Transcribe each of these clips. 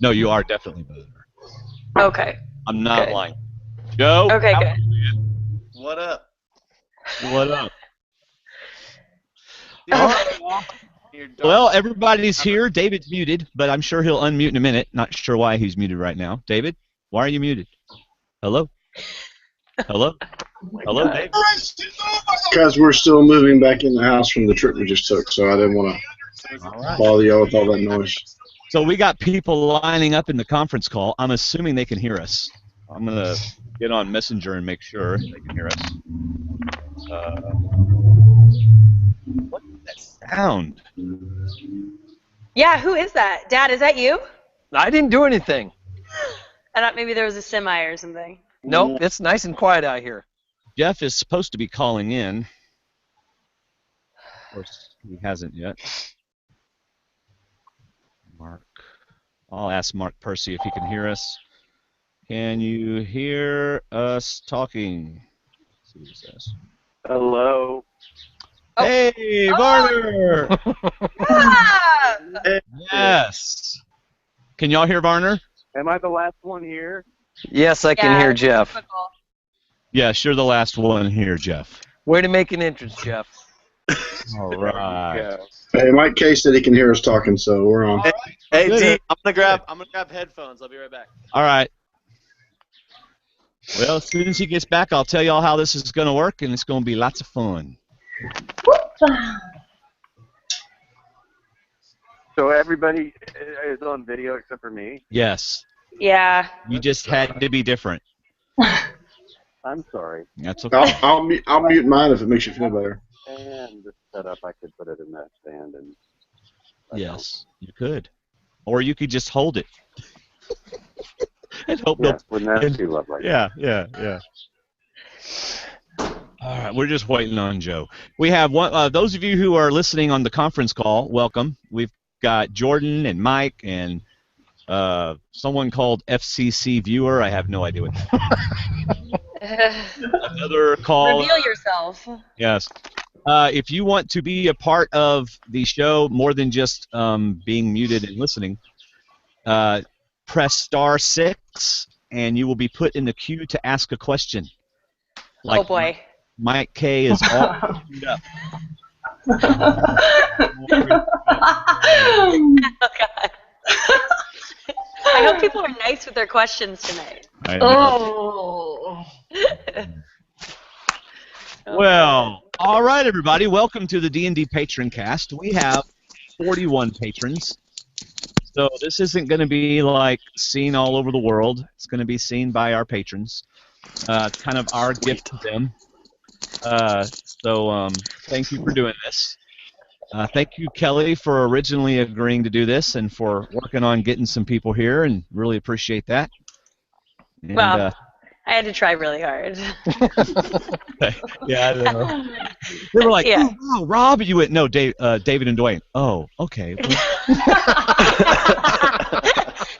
No, you are definitely Varner. Okay. I'm not lying. Joe? Okay, good. What up? What up? Dude, Well, everybody's here. David's muted, but I'm sure he'll unmute in a minute. Not sure why he's muted right now. David, why are you muted? Hello? Hello? Hello, David? Because we're still moving back in the house from the trip we just took, so I didn't want to bother y'all with all that noise. So we got people lining up in the conference call. I'm assuming they can hear us. I'm going to get on Messenger and make sure they can hear us. What's that sound? Yeah, who is that? Dad, is that you? I didn't do anything. I thought maybe there was a semi or something. Nope, it's nice and quiet out here. Jeff is supposed to be calling in. Of course, he hasn't yet. Mark. I'll ask Mark Percy if he can hear us. Can you hear us talking? Let's see what he says. Hello. Oh. Hey, Varner! Ah! Yes. Can y'all hear Varner? Am I the last one here? Yes, I can hear Jeff. Typical. Yes, you're the last one here, Jeff. Way to make an entrance, Jeff. All right. Hey, Mike K said he can hear us talking, so we're on. Hey, Good. D, I'm gonna grab headphones. I'll be right back. All right. Well, as soon as he gets back, I'll tell y'all how this is going to work, and it's going to be lots of fun. So everybody is on video except for me? Yes. Yeah. You just had to be different. I'm sorry. That's okay. I'll mute mine if it makes you feel better. And this setup, I could put it in that stand and. Yes, you could. Or you could just hold it. And hope Yeah, wouldn't that be lovely? Yeah. All right, we're just waiting on Joe. We have one. Those of you who are listening on the conference call, welcome. We've got Jordan and Mike and someone called FCC Viewer. I have no idea what that is. Another call. Reveal yourself. Yes. If you want to be a part of the show more than just being muted and listening, press *6 and you will be put in the queue to ask a question. Like Oh boy. Mike K is all queued up. Oh God. I hope people are nice with their questions tonight. Well, all right, everybody. Welcome to the D&D PatronCast. We have 41 patrons. So this isn't going to be like seen all over the world. It's going to be seen by our patrons. It's kind of our gift to them. So thank you for doing this. Thank you, Kelley, for originally agreeing to do this and for working on getting some people here, and really appreciate that. And, Well, I had to try really hard. yeah, I know. They were like, Yeah. "Oh, wow, Rob," you went, "No, David and Dwayne." Oh, okay.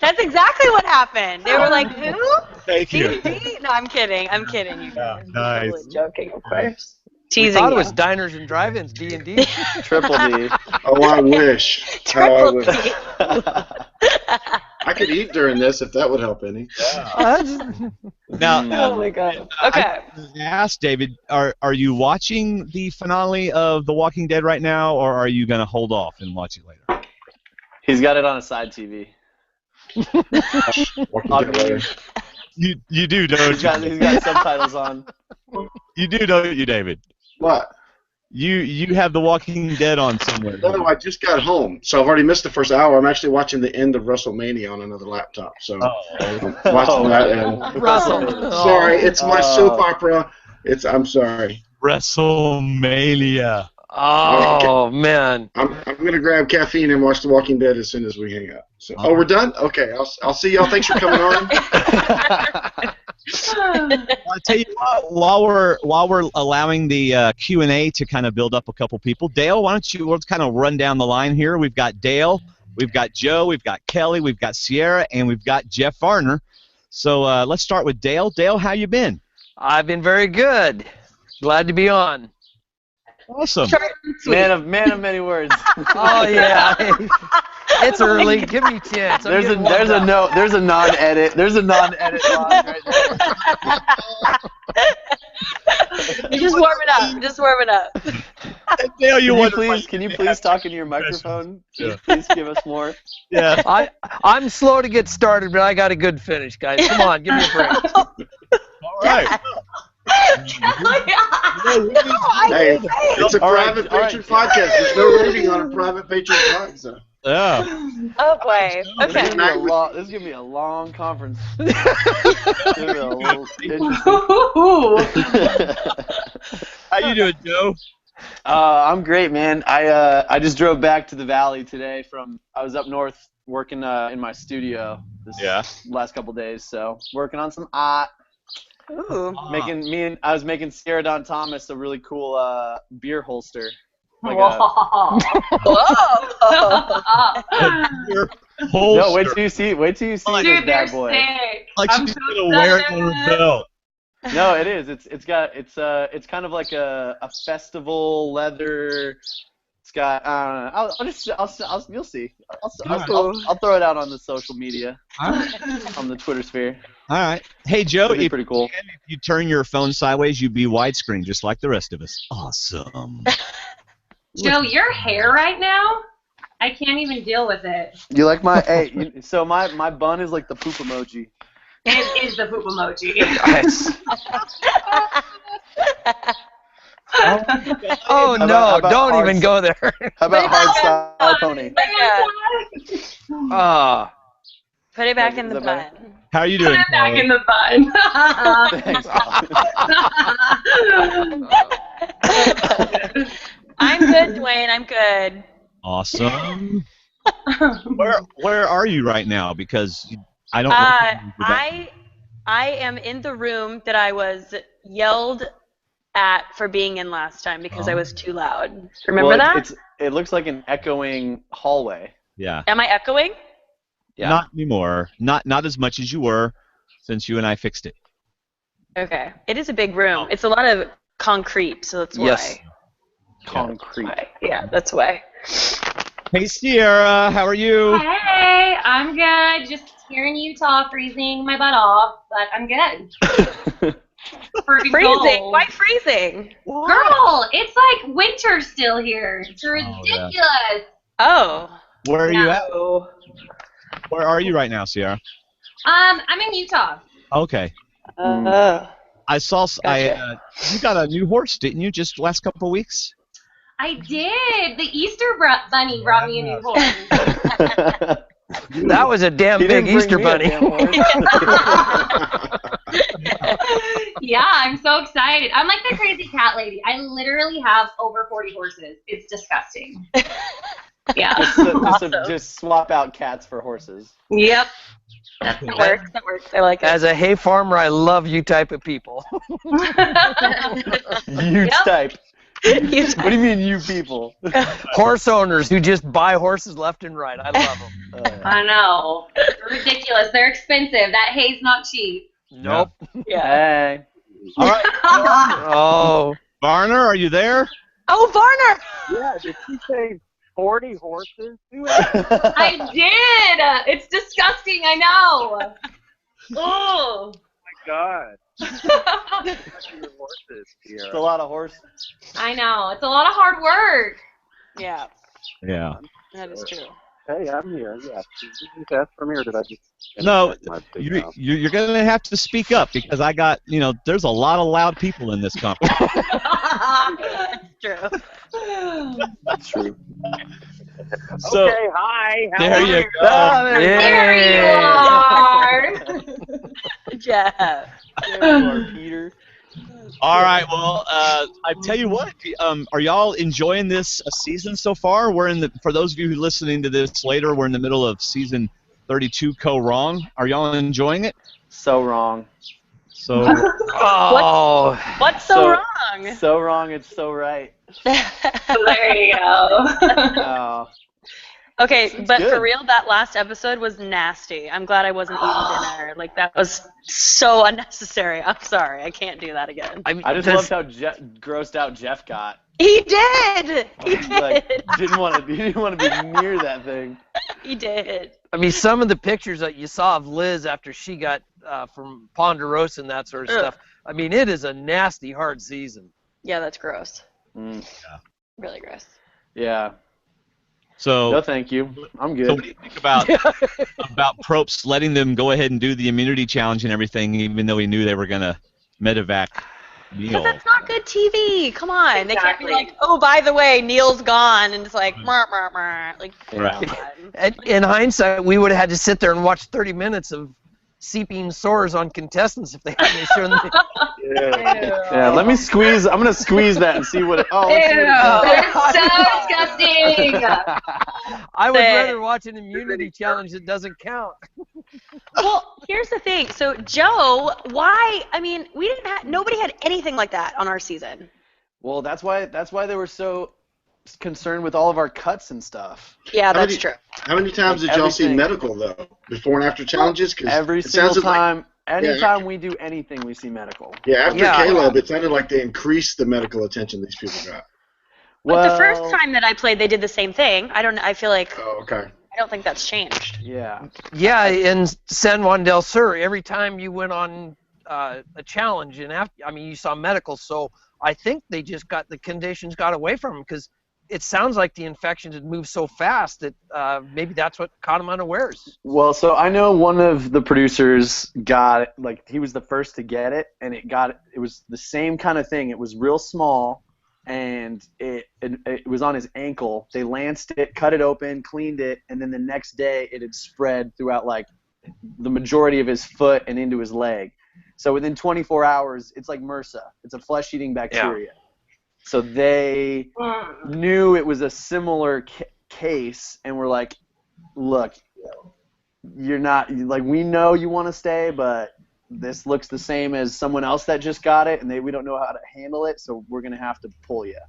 That's exactly what happened. They were like, "Who?" Thank you. D&D? No, I'm kidding. I'm kidding, you guys. Nice. Totally joking, of course. We Teasing thought it you. was diners and drive-ins, D&D. Triple D. Oh, I wish. Triple D. I could eat during this if that would help any. Now, Oh my God. Okay. I asked David, are you watching the finale of The Walking Dead right now, or are you going to hold off and watch it later? He's got it on a side TV. You do, don't He's got subtitles on. You do, don't you, David? What? You have The Walking Dead on somewhere. No, I just got home, so I've already missed the first hour. I'm actually watching the end of WrestleMania on another laptop, so I'm watching that. And Russell. sorry, it's my soap opera. I'm sorry. WrestleMania. Oh, man. I'm gonna grab caffeine and watch The Walking Dead as soon as we hang up. So, we're done. Okay, I'll see y'all. Thanks for coming on. I'll tell you what, while we're allowing the Q&A to kind of build up a couple people, Dale, why don't you let's kind of run down the line here. We've got Dale, we've got Joe, we've got Kelley, we've got Siera, and we've got Jeff Varner. So let's start with Dale. Dale, how you been? I've been very good. Glad to be on. Awesome. Short and sweet. Man of many words. Oh yeah. It's early. Give me a chance. I'm getting warmed up. There's a non-edit line right there. You're just warming up. Just warming up. Dale, Can you please talk into your microphone? Yeah. Please give us more. Yeah. I'm slow to get started, but I got a good finish, guys. Come on, give me a break. All right. Hey, it's a private Patron podcast. There's no rating on a private Patron podcast. So. Yeah. Oh boy. Okay. This is gonna be a long conference. How you doing, Joe? I'm great, man. I just drove back to the valley today I was up north working in my studio this last couple days, so working on some art. Ooh. I was making Siera Thomas a really cool beer holster. Like Whoa. Your no, wait till you see Dude, this they're bad boy. sick. Like I'm she's so gonna wear it excited. on her belt. No, it is. It's kind of like a festival leather. It's got you'll see. I'll throw it out on the social media, on the Twitter sphere. All right. Hey, Joe, It'd be if pretty cool. you turn your phone sideways, you'd be widescreen, just like the rest of us. Awesome. Joe, your hair right now, I can't even deal with it. You like my so my bun is like the poop emoji. It is the poop emoji. Oh How no! about Don't hard even go there. How about hard style pony? Ah. Put it back in Is the that bun. How are you Put doing, it back Kelley? in the bun. Thanks. I'm good, Dwayne. I'm good. Awesome. Where are you right now? Because I don't. recognize you back. I am in the room that I was yelled at for being in last time because I was too loud. Remember that? It looks like an echoing hallway. Yeah. Am I echoing? Yeah. Not anymore. Not as much as you were since you and I fixed it. Okay. It is a big room. It's a lot of concrete, so that's why. Yes. Concrete. Yeah, that's why. Hey, Siera, how are you? Hey, I'm good. Just here in Utah, freezing my butt off, but I'm good. Pretty Freezing? cold. Why freezing? Girl, it's like winter still here. It's ridiculous. Oh. Where are you at? No. Where are you right now, Siera? I'm in Utah. Okay. I saw. You got a new horse, didn't you? Just last couple of weeks. I did. The Easter bunny brought me a new horse. That was a damn He big didn't bring Easter me a bunny. damn horse. Yeah, I'm so excited. I'm like the crazy cat lady. I literally have over 40 horses. It's disgusting. Yeah. Just swap out cats for horses. Yep. That works. That works. I like it. As a hay farmer, I love you type of people. You type. What do you mean, you people? Horse owners who just buy horses left and right. I love them. I know. They're ridiculous. They're expensive. That hay's not cheap. Nope. Yeah. Hey. All right. Oh. Varner, are you there? Oh, Varner! Yeah, did she say 40 horses? I did. It's disgusting. I know. Oh. God. It's a lot of horse. I know. It's a lot of hard work. Yeah, Yeah. that is true. Hey, I'm here. Yeah. Did you just ask for me, or did I just? No, my big mouth? you're going to have to speak up because I got, there's a lot of loud people in this conference. That's true. That's true. So, Okay. Hi. How there are you go. Ah, there There you are. Good job. you are, Peter. All right. Well, I tell you what. Are y'all enjoying this season so far? For those of you who are listening to this later, we're in the middle of season 32. Wrong. Are y'all enjoying it? So wrong. So. Oh. What's so wrong? So wrong. It's so right. There you go. Oh. Okay, Sounds but good. for real, that last episode was nasty. I'm glad I wasn't eating dinner. Like, that was so unnecessary. I'm sorry. I can't do that again. I just loved how grossed out Jeff got. He did. He did. Like, didn't want to be near that thing. He did. I mean, some of the pictures that you saw of Liz after she got from Ponderosa and that sort of stuff. I mean, it is a nasty, hard season. Yeah, that's gross. Mm. Yeah. Really gross. Yeah. So No, thank you. I'm good. So what do you think about Probst letting them go ahead and do the immunity challenge and everything, even though he knew they were gonna medevac Neil? But that's not good TV. Come on. Exactly. They can't be like, oh, by the way, Neil's gone, and it's like, meh, meh, meh. Like, Right. come on. And in hindsight, we would have had to sit there and watch 30 minutes of seeping sores on contestants if they hadn't shown them. Yeah, let me squeeze. I'm gonna squeeze that and see what it. Oh, let's see what it That's so disgusting. I would rather watch an immunity challenge that doesn't count. Well, here's the thing. So, Joe, why? I mean, nobody had anything like that on our season. Well, that's why they were so concerned with all of our cuts and stuff. Yeah, that's true. How many times did y'all see medical though, before and after challenges? 'Cause every single time, anytime we do anything, we see medical. Yeah, after Caleb, it sounded like they increased the medical attention these people got. Well, but the first time that I played, they did the same thing. I feel like. Oh, okay. I don't think that's changed. Yeah. Yeah, in San Juan del Sur, every time you went on a challenge, and you saw medical. So I think they just the conditions got away from them because it sounds like the infections had moved so fast that maybe that's what caught them unawares. Well, so I know one of the producers got it, like he was the first to get it, and it was the same kind of thing. It was real small, and it was on his ankle. They lanced it, cut it open, cleaned it, and then the next day it had spread throughout like the majority of his foot and into his leg. So within 24 hours, it's like MRSA. It's a flesh-eating bacteria. Yeah. So they knew it was a similar case and were like, look, you're not, like, we know you want to stay, but this looks the same as someone else that just got it, and we don't know how to handle it, so we're going to have to pull you.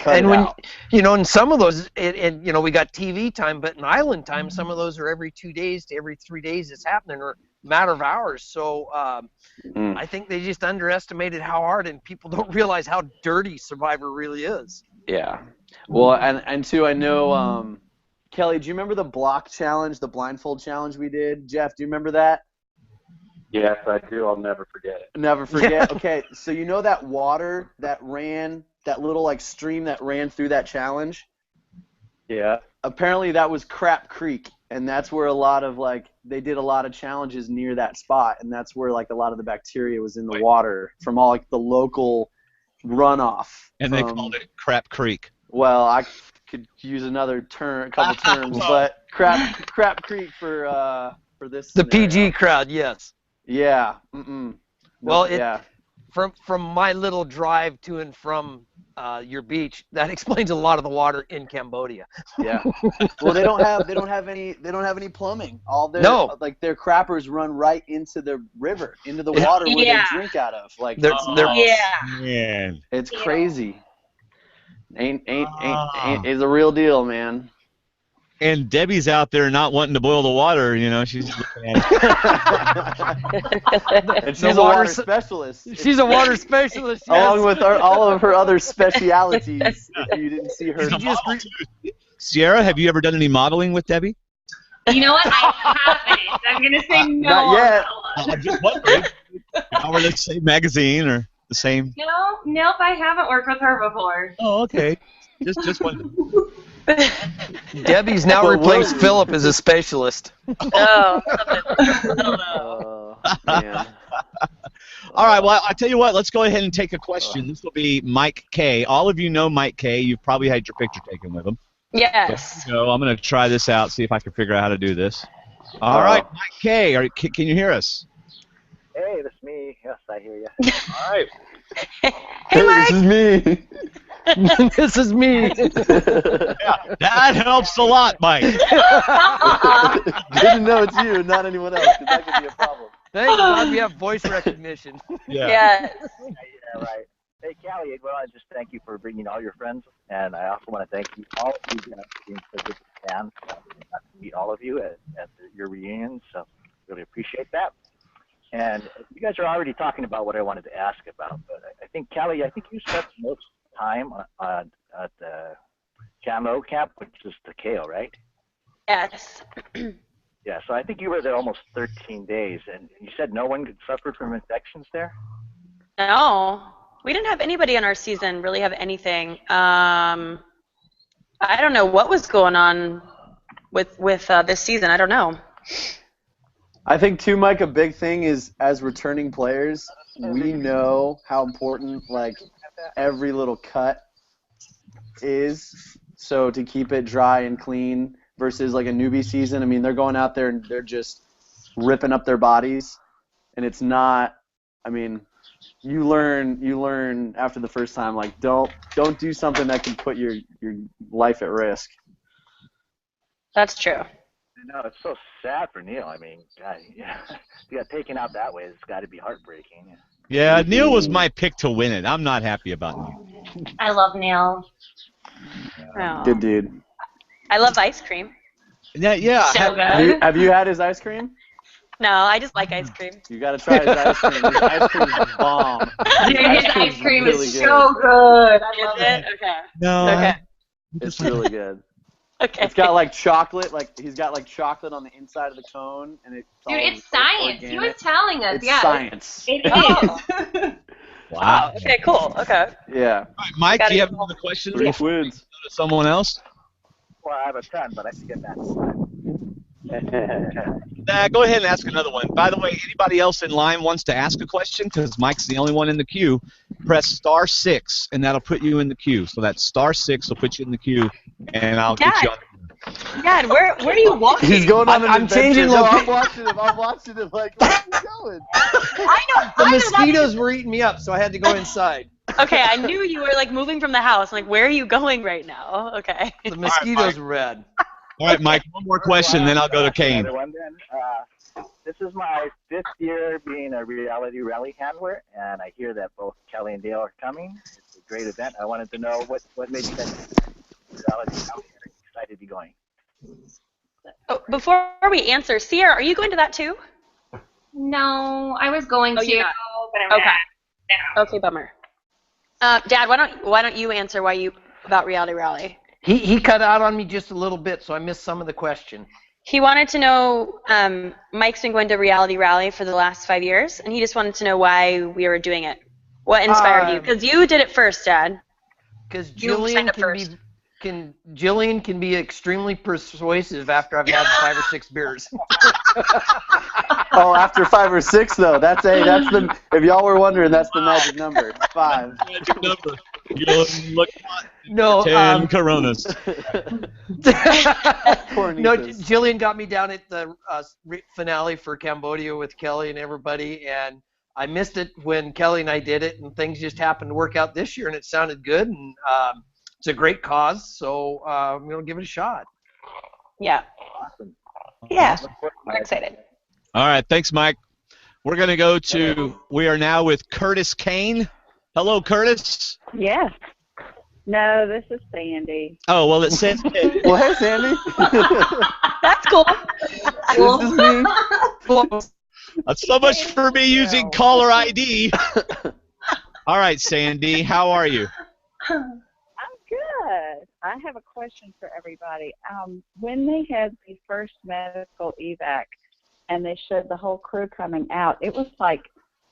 And when, out. In some of those, we got TV time, but in island time, some of those are every 2 days to every 3 days it's happening, or a matter of hours. So I think they just underestimated how hard, and people don't realize how dirty Survivor really is. Yeah. Well, and too, I know, Kelley, do you remember the block challenge, the blindfold challenge we did? Jeff, do you remember that? Yes, I do. I'll never forget it. Never forget? Okay, so you know that water that ran, that little like stream that ran through that challenge? Yeah. Apparently that was Crap Creek, and that's where they did a lot of challenges near that spot, and that's where like a lot of the bacteria was in the water from all like the local runoff. And they called it Crap Creek. Well, I could use another couple terms, but Crap Creek for this the scenario. PG crowd, yes. Yeah. Well, from my little drive to and from your beach, that explains a lot of the water in Cambodia. Yeah. Well, they don't have any plumbing. All their their crappers run right into the river, into the water where they drink out of. Like Man. It's crazy. Ain't is a real deal, man. And Debbie's out there not wanting to boil the water, she's looking at it. And she's a water specialist. She's a water specialist, yes. Along with all of her other specialities, if you didn't see her. Siera, have you ever done any modeling with Debbie? You know what? I haven't. I'm going to say no. Not yet. I'm just wondering. Or the same magazine or the same? Nope, I haven't worked with her before. Oh, okay. Just wondering. Debbie's now replaced Philip as a specialist. Oh. Man. All right, well, I tell you what, let's go ahead and take a question. This will be Mike K. All of you know Mike K. You've probably had your picture taken with him. Yes. So I'm going to try this out, see if I can figure out how to do this. All right, Mike K., can you hear us? Hey, that's me. Yes, I hear you. All right. Hey, Mike. This is me. This is me. Yeah, that helps a lot, Mike. Didn't know it's you, not anyone else, because that could be a problem. Thank God we have voice recognition. Yeah. Yes. Yeah, right. Hey, Callie, well, I just thank you for bringing all your friends, and I also want to thank you, all of you guys, for being such good fans. I got to meet all of you at your reunion, so really appreciate that. And you guys are already talking about what I wanted to ask about, but I think, Callie, you said most time at the Camo camp, which is the Kale, right? Yes. Yeah, so I think you were there almost 13 days, and you said no one could suffer from infections there? No, we didn't have anybody in our season really have anything. I don't know what was going on with this season. I don't know. I think too, Mike, a big thing is as returning players, we know how important like every little cut is. So to keep it dry and clean versus like a newbie season, I mean, they're going out there and they're just ripping up their bodies, and it's not. I mean, you learn after the first time, like don't do something that can put your life at risk. That's true. No, it's so sad for Neil. I mean, God, yeah, you got taken out that way. It's got to be heartbreaking. Yeah, Neil was my pick to win it. I'm not happy about Neil. I love Neil. Oh. Good dude. I love ice cream. Yeah. So good. Have you had his ice cream? No, I just like ice cream. You got to try his ice cream. His ice cream is bomb. Dude, his ice cream really is good. so good. I love Is it? Okay. No. Okay. It's really good. Okay. It's got like chocolate, like he's got like chocolate on the inside of the cone, and it's Dude, all it's science. organic. He was telling us, It's yeah. science. It is. Wow. Okay, cool. Okay. Yeah. All right, Mike, do you have Gotta- another question? Three Before we wins. go to someone else? Well, I have a ton, but I can get that Go ahead and ask another one. By the way, anybody else in line wants to ask a question, because Mike's the only one in the queue, press *6, and that'll put you in the queue. So that *6 will put you in the queue, and I'll get you on. Dad, where are you walking? He's going on an I'm adventure. changing No, location. I'm watching him like, where's he going? The mosquitoes were eating me up, so I had to go inside. Okay, I knew you were like moving from the house. I'm like, where are you going right now? Okay. The mosquitoes were red. All right, Mike, one more question, then I'll go to Kane. Another one then. This is my 5th year being a reality rally handler, and I hear that both Kelley and Dale are coming. It's a great event. I wanted to know what made you guys reality rally and excited to be going. Oh, before we answer, Siera, are you going to that too? No, I was going to, you're not. but I'm Okay. not. Okay, bummer. Dad, why don't you answer about Reality Rally? He cut out on me just a little bit, so I missed some of the question. He wanted to know, Mike's been going to Reality Rally for the last 5 years, and he just wanted to know why we were doing it. What inspired you? Because you did it first, Dad. Because You signed up first. Jillian can be extremely persuasive after I've had 5 or 6 beers. Oh, after 5 or 6 though. That's the. If y'all were wondering, that's the magic number. 5. Magic number. You look No, 10 Coronas. No, Jillian got me down at the finale for Cambodia with Kelley and everybody, and I missed it when Kelley and I did it, and things just happened to work out this year, and it sounded good, and it's a great cause, so I'm going to give it a shot. Yeah. Awesome. Yeah. I'm excited. All right, thanks, Mike. We're going to go to, we are now with Curtis Kane. Hello, Curtis. Yes. No, this is Sandy. Oh, well, it says. Well, hey, Sandy. That's cool. This is me. That's so much for me using caller ID. All right, Sandy, how are you? I'm good. I have a question for everybody. When they had the first medical evac and they showed the whole crew coming out, it was like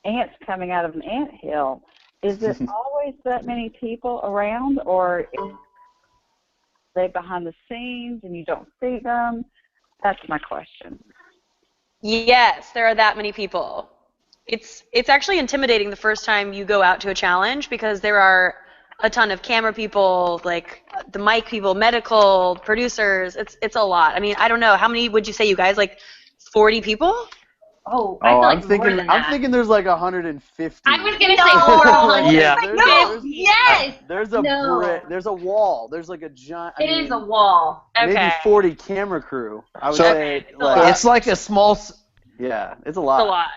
ants coming out of an anthill. Is it always that many people around, or is they behind the scenes and you don't see them? That's my question. Yes, there are that many people. It's actually intimidating the first time you go out to a challenge because there are a ton of camera people, like the mic people, medical, producers. It's a lot. I mean, I don't know. How many would you say, you guys? Like 40 people? Oh, I feel like I'm thinking. more than that. I'm thinking there's like 150. I was gonna say over 100. Yeah. No, yes. There's a No. brick. There's a wall. There's like a giant. It is a wall. Okay. Maybe 40 camera crew. I would So- say. Like, It's like a small. yeah, it's a It's lot. a lot.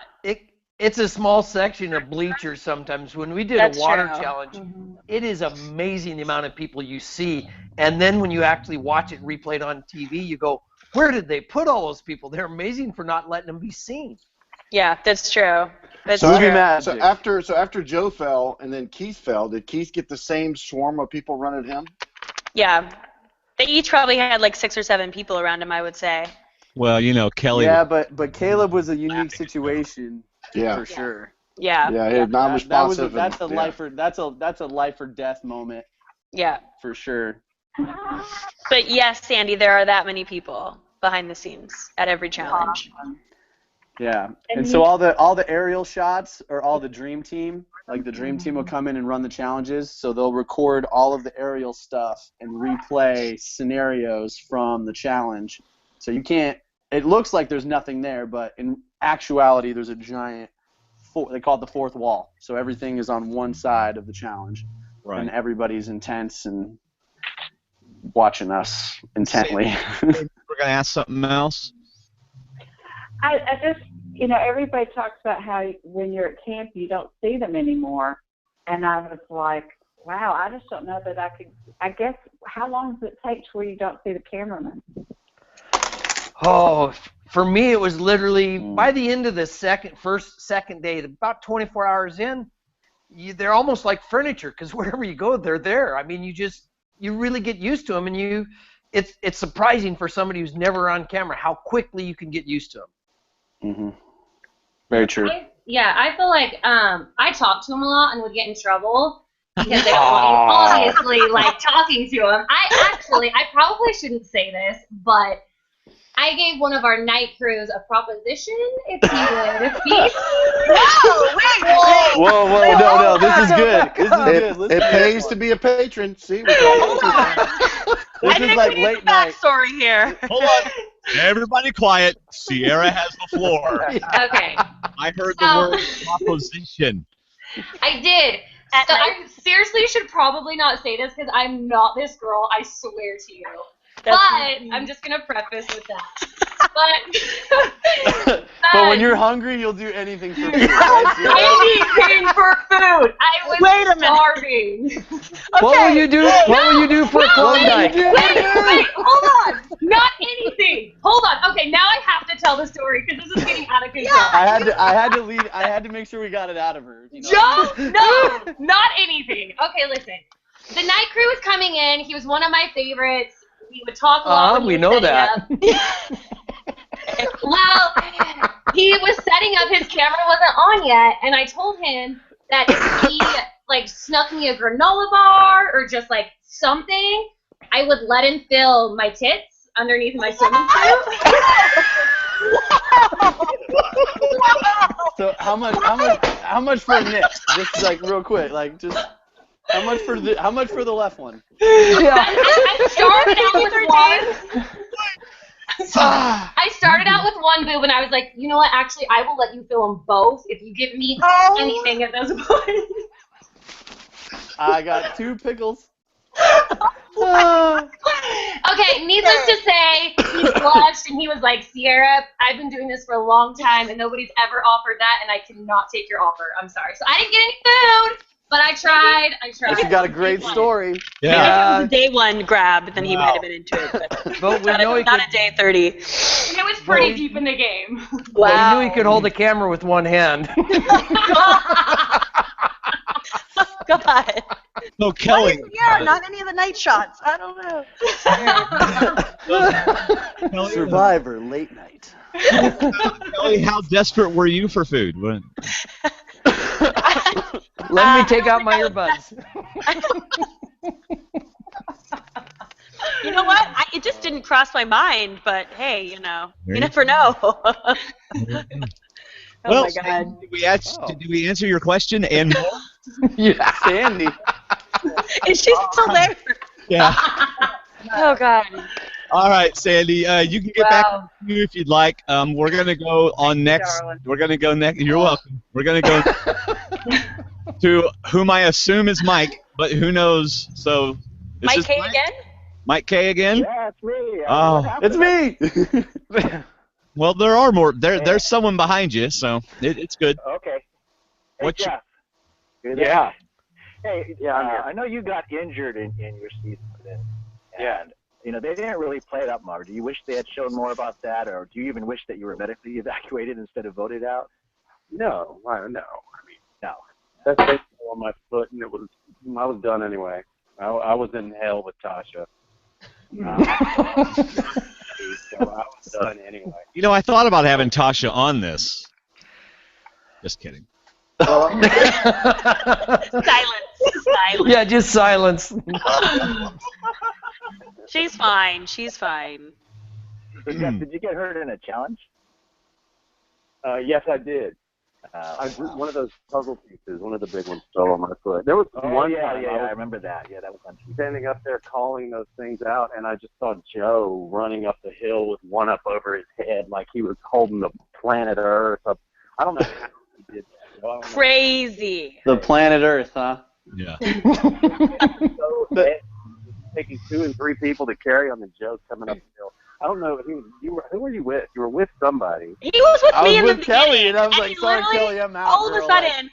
It's a small section of bleachers sometimes. When we did That's a water true. challenge, it is amazing the amount of people you see. And then when you actually watch it replayed on TV, you go, where did they put all those people? They're amazing for not letting them be seen. Yeah, that's true. That's So, true. magic. so after Joe fell and then Keith fell, did Keith get the same swarm of people running him? Yeah. They each probably had like 6 or 7 people around him, I would say. Well, Kelley. Yeah, but Caleb was a unique situation. Yeah. For sure. Yeah. Yeah, non-responsive. That's a life or death moment. Yeah. For sure. But yes, Sandy, there are that many people behind the scenes at every challenge. Yeah. And so all the aerial shots are all the dream team. Like the dream team will come in and run the challenges, so they'll record all of the aerial stuff and replay scenarios from the challenge. So you can't. It looks like there's nothing there, but in actuality, there's a giant. They call it the fourth wall. So everything is on one side of the challenge, Right. and everybody's intense and watching us intently. We're gonna ask something else. I just, everybody talks about how when you're at camp you don't see them anymore, and I was like, wow, I just don't know that I could. I guess how long does it take to where you don't see the cameraman? Oh, for me it was literally by the end of the second day, about 24 hours in, they're almost like furniture because wherever you go, they're there. I mean, you really get used to them, and it's surprising for somebody who's never on camera how quickly you can get used to them. Mm-hmm. Very true. I feel like I talked to him a lot and would get in trouble because they don't want you obviously like talking to him. I probably shouldn't say this, but I gave one of our night crews a proposition if he would feast. Whoa, no, this is good. This is good. It pays to be a patron. See, we this is like late night. Backstory here. Hold on. Everybody quiet. Siera has the floor. Okay. I heard the word proposition. I did. So I seriously should probably not say this because I'm not this girl, I swear to you. But I'm just going to preface with that. But when you're hungry, you'll do anything for food. Anything for food. I was starving. What will you do? What will you do for a Klondike? Wait, hold on. Not anything. Hold on. Okay, now I have to tell the story because this is getting out of control. I had to make sure we got it out of her. No, not anything. Okay, listen. The night crew was coming in. He was one of my favorites. We would talk a lot. We know that. Well, he was setting up. His camera wasn't on yet, and I told him that if he like snuck me a granola bar or just like something, I would let him film my tits underneath my swimming suit. So how much for a nip? Just like real quick, like just. How much for the left one? I started out with one. I started out with one boob, and I was like, you know what? Actually, I will let you film both if you give me anything at those points. I got 2 pickles. Okay, needless to say, he blushed and he was like, Siera, I've been doing this for a long time, and nobody's ever offered that, and I cannot take your offer. I'm sorry. So I didn't get any food. But I tried. But you got a great story. Yeah. If it was a day 1 grab, then he might have been into it. But we know not a day 30. It was pretty deep in the game. Wow. We knew he could hold a camera with one hand. God. So Kelley. Yeah, not any of the night shots. I don't know. Survivor, late night. Kelley, how desperate were you for food? Let me take out my earbuds. You know what? It just didn't cross my mind, but hey, you never know. Oh my God. Did we answer your question and more? Yeah, Sandy. Is she still there? Yeah. Oh God. All right, Sandy. You can get back to you if you'd like. We're gonna go on next. We're gonna go next. You're welcome. We're gonna go to whom I assume is Mike, but who knows? So. Mike K again? Mike K again? Yeah, it's me. It's me. Well, there are more. There's someone behind you, so it's good. Okay. Hey, What Jeff. Yeah. Hey, I know you got injured in your season, and they didn't really play it up more. Do you wish they had shown more about that, or do you even wish that you were medically evacuated instead of voted out? No. I mean, no. That thing fell on my foot, and I was done anyway. I was in hell with Tasha. So I was done anyway. You know, I thought about having Tasha on this. Just kidding. Silence. Yeah, just silence. She's fine. She's fine. So Jeff, did you get hurt in a challenge? Yes, I did. One of those puzzle pieces, one of the big ones, fell on my foot. There was one time I remember that. Yeah, that was on TV. Standing up there calling those things out, and I just saw Joe running up the hill with one up over his head like he was holding the planet Earth up. I don't know how he did that. Joe. Crazy. The planet Earth, huh? Yeah. So taking 2 and 3 people to carry on the Joe coming up the hill. I don't know. Who were you with? You were with somebody. He was with me in the Kelly, beginning, and I was and like, he sorry, literally, Kelly, I'm out. all of a girl. sudden,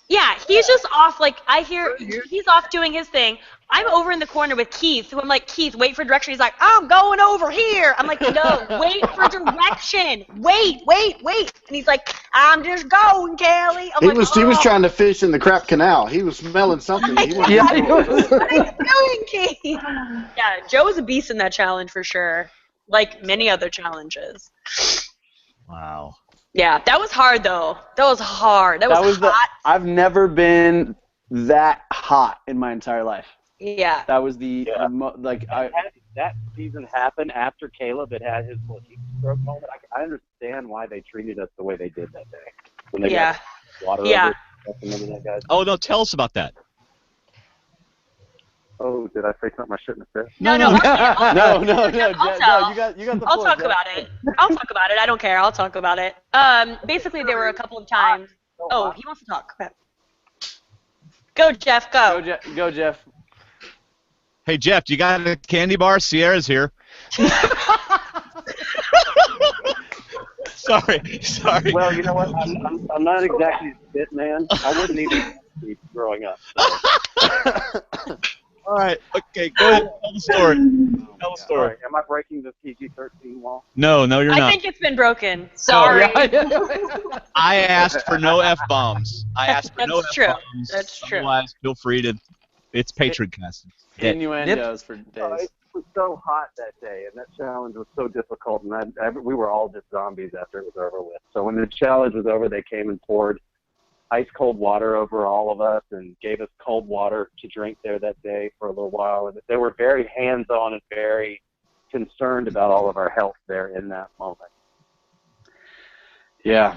yeah, he's just off. Like, I hear he's off doing his thing. I'm over in the corner with Keith, who I'm like, Keith, wait for direction. He's like, I'm going over here. I'm like, no, wait for direction. Wait. And he's like, I'm just going, Kelly. He was trying to fish in the crap canal. He was smelling something. He was. What are you doing, Keith? Yeah, Joe was a beast in that challenge for sure. Like many other challenges. Wow. Yeah, that was hard though. That was hard. That was hot. I've never been that hot in my entire life. Yeah. That was the that season happened after Caleb had his heat stroke moment. I understand why they treated us the way they did that day when they got water over. Remember that, guys? Oh no, tell us about that. Oh, did I say something I shouldn't have said? No. No. You got the I'll floor, talk Jeff. about it. I don't care. I'll talk about it. Basically, there were a couple of times. Oh, he wants to talk. Go, Jeff. Go. Go, Jeff. Hey Jeff, you got a candy bar? Sierra's here. Sorry. Well, you know what? I'm not exactly a fit man. I wouldn't even be growing up. So. All right. Okay. Go ahead. Tell the story. Tell the story. Sorry, am I breaking the PG-13 wall? No, you're not. I think it's been broken. Sorry. I asked for no F-bombs. That's true. That's true. Otherwise, feel free to. It's PatronCast. Innuendos for days. It was so hot that day, and that challenge was so difficult, and we were all just zombies after it was over with. So when the challenge was over, they came and poured ice cold water over all of us and gave us cold water to drink there that day for a little while. And they were very hands-on and very concerned about all of our health there in that moment. Yeah.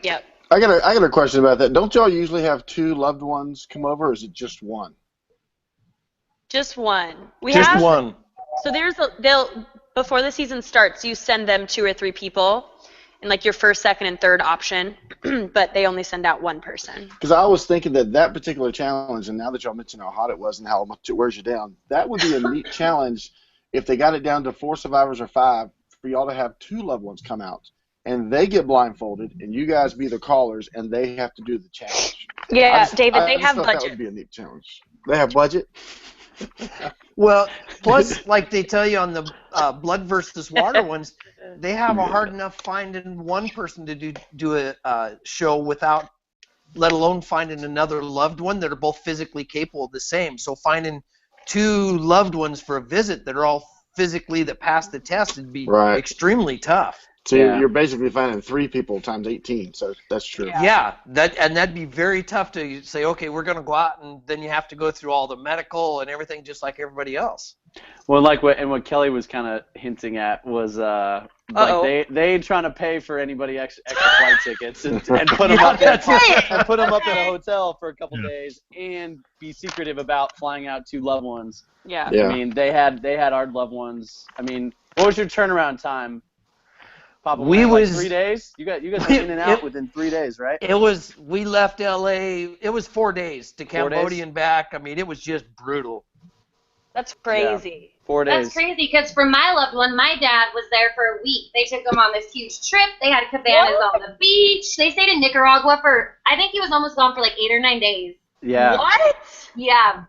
Yep. I got a question about that. Don't y'all usually have 2 loved ones come over, or is it just one? Just one. Just one. So before the season starts, you send them 2 or 3 people in like your first, second, and third option, but they only send out 1 person. Because I was thinking that particular challenge, and now that y'all mentioned how hot it was and how much it wears you down, that would be a neat challenge if they got it down to 4 survivors or 5 for y'all to have 2 loved ones come out. And they get blindfolded, and you guys be the callers, and they have to do the challenge. Yeah, David, they have budget. That would be a neat challenge. They have budget? Well, plus, like they tell you on the blood versus water ones, they have a hard enough finding one person to do a show without, let alone finding another loved one that are both physically capable of the same. So finding 2 loved ones for a visit that are all physically that pass the test would be extremely tough. So you're basically finding 3 people times 18, so that's true. Yeah, that'd be very tough to say, okay, we're going to go out, and then you have to go through all the medical and everything just like everybody else. Well, what Kelly was kind of hinting at was like they trying to pay for anybody extra flight tickets and put them up at a hotel for a couple days and be secretive about flying out 2 loved ones. Yeah. I mean, they had our loved ones. I mean, what was your turnaround time? Probably like 3 days. You guys were in and out within 3 days, right? We left LA. It was 4 days to Cambodia and back. I mean, it was just brutal. That's crazy. 4 days. That's crazy because for my loved one, my dad was there for a week. They took him on this huge trip. They had cabanas on the beach. They stayed in Nicaragua for, I think he was almost gone for like 8 or 9 days. Yeah. What? Yeah.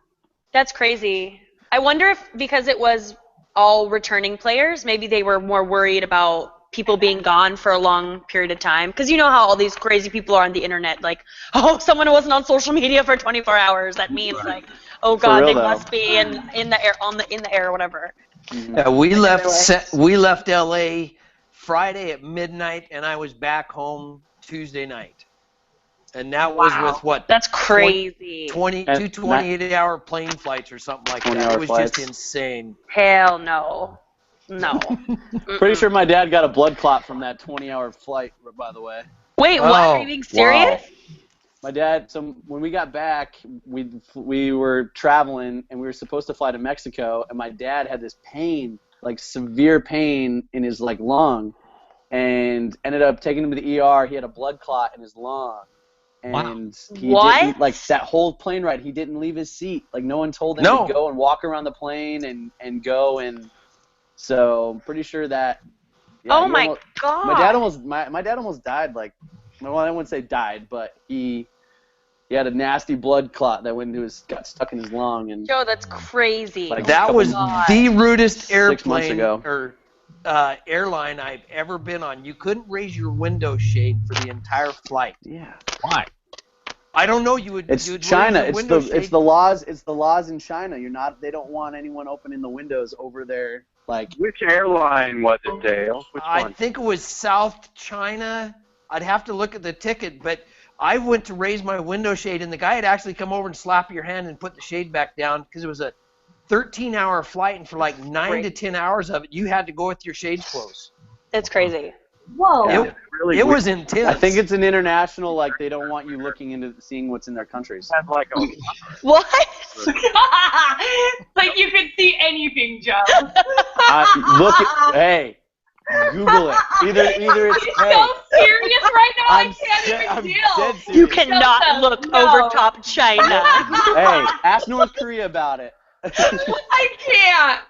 That's crazy. I wonder if because it was all returning players, maybe they were more worried about people being gone for a long period of time, because you know how all these crazy people are on the internet, like, oh, someone wasn't on social media for 24 hours. That means like, oh God, real, they though. must be in the air in the air or whatever. We left LA Friday at midnight, and I was back home Tuesday night. And that was with what? That's crazy. 28-hour plane flights or something like that. 20-hour It was flights. just insane. Hell no. No. Pretty sure my dad got a blood clot from that 20-hour flight, by the way. Wait, what? Are you being serious? Wow. My dad, so when we got back, we were traveling, and we were supposed to fly to Mexico, and my dad had this pain, like severe pain in his like lung, and ended up taking him to the ER. He had a blood clot in his lung. And he didn't, like, that whole plane ride, he didn't leave his seat. Like, no one told him to go and walk around the plane and go, and so I'm pretty sure that. Yeah, oh my God! My dad almost died. Like, well, I wouldn't say died, but he had a nasty blood clot that got stuck in his lung. And Joe, that's crazy. Like, that was the rudest airplane 6 months ago. or airline I've ever been on. You couldn't raise your window shade for the entire flight. Yeah. Why? I don't know. You would. It's you would China. raise your It's the laws. It's the laws in China. They don't want anyone opening the windows over there. Like, which airline was it, Dale? Which I one? think it was South China. I'd have to look at the ticket, but I went to raise my window shade, and the guy had actually come over and slap your hand and put the shade back down because it was a 13-hour flight, and for like 9 to 10 hours of it, you had to go with your shades closed. That's crazy. Whoa. Yeah. It was intense. I think it's an international, like, they don't want you looking into seeing what's in their countries. That's like a What? Like you could see anything, Joe. Hey, Google it. Either it's He's so serious right now. I can't I'm even dead deal. serious. You cannot look over top China. Hey, ask North Korea about it. I can't.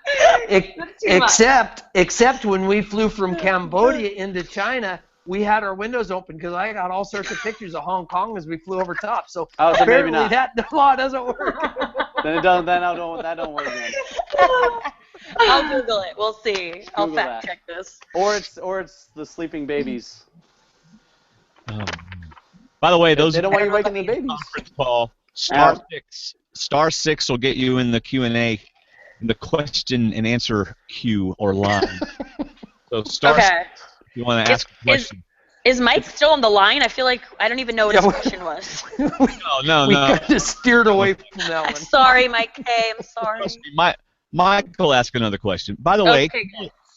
That's too much. Except when we flew from Cambodia into China, we had our windows open because I got all sorts of pictures of Hong Kong as we flew over top. So, so maybe apparently not. that law doesn't work. Then that don't work then. I'll Google it. We'll see. I'll Google fact that. check this. Or it's the sleeping babies. By the way, those they don't want you waking the babies. Conference call star six will get you in the Q&A, in the question and answer queue or line. So star six, if you want to ask a question. Is Mike still on the line? I feel like I don't even know what his question was. No. We kind of steered away from that one. Sorry, Mike K. I'm sorry. Mike will ask another question. By the way,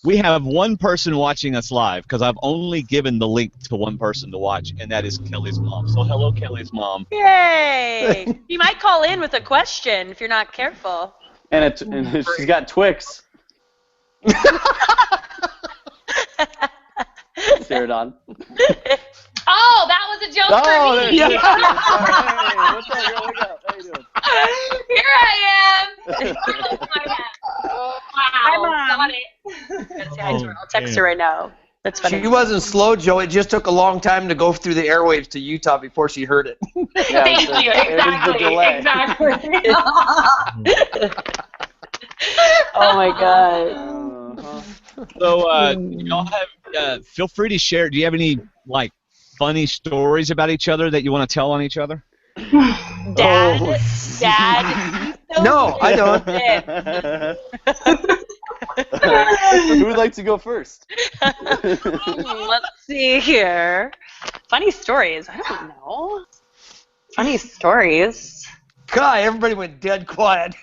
we have one person watching us live because I've only given the link to one person to watch, and that is Kelly's mom. So hello, Kelly's mom. Yay! You might call in with a question if you're not careful. And she's got Twix. Siera Thomas. Oh, that was a joke for me. Hey, what's up, girl? Wake up. How you doing? Here I am. Oh my God. Wow. Hi, Mom. Got it. I'll text her right now. That's funny. She wasn't slow, Joe. It just took a long time to go through the airwaves to Utah before she heard it. Yeah, Thank you. Exactly. Oh my God. Uh-huh. So y'all have feel free to share. Do you have any like funny stories about each other that you want to tell on each other? Dad. No, I don't. Who would like to go first? Let's see here. Funny stories. I don't know. Funny stories. God, everybody went dead quiet.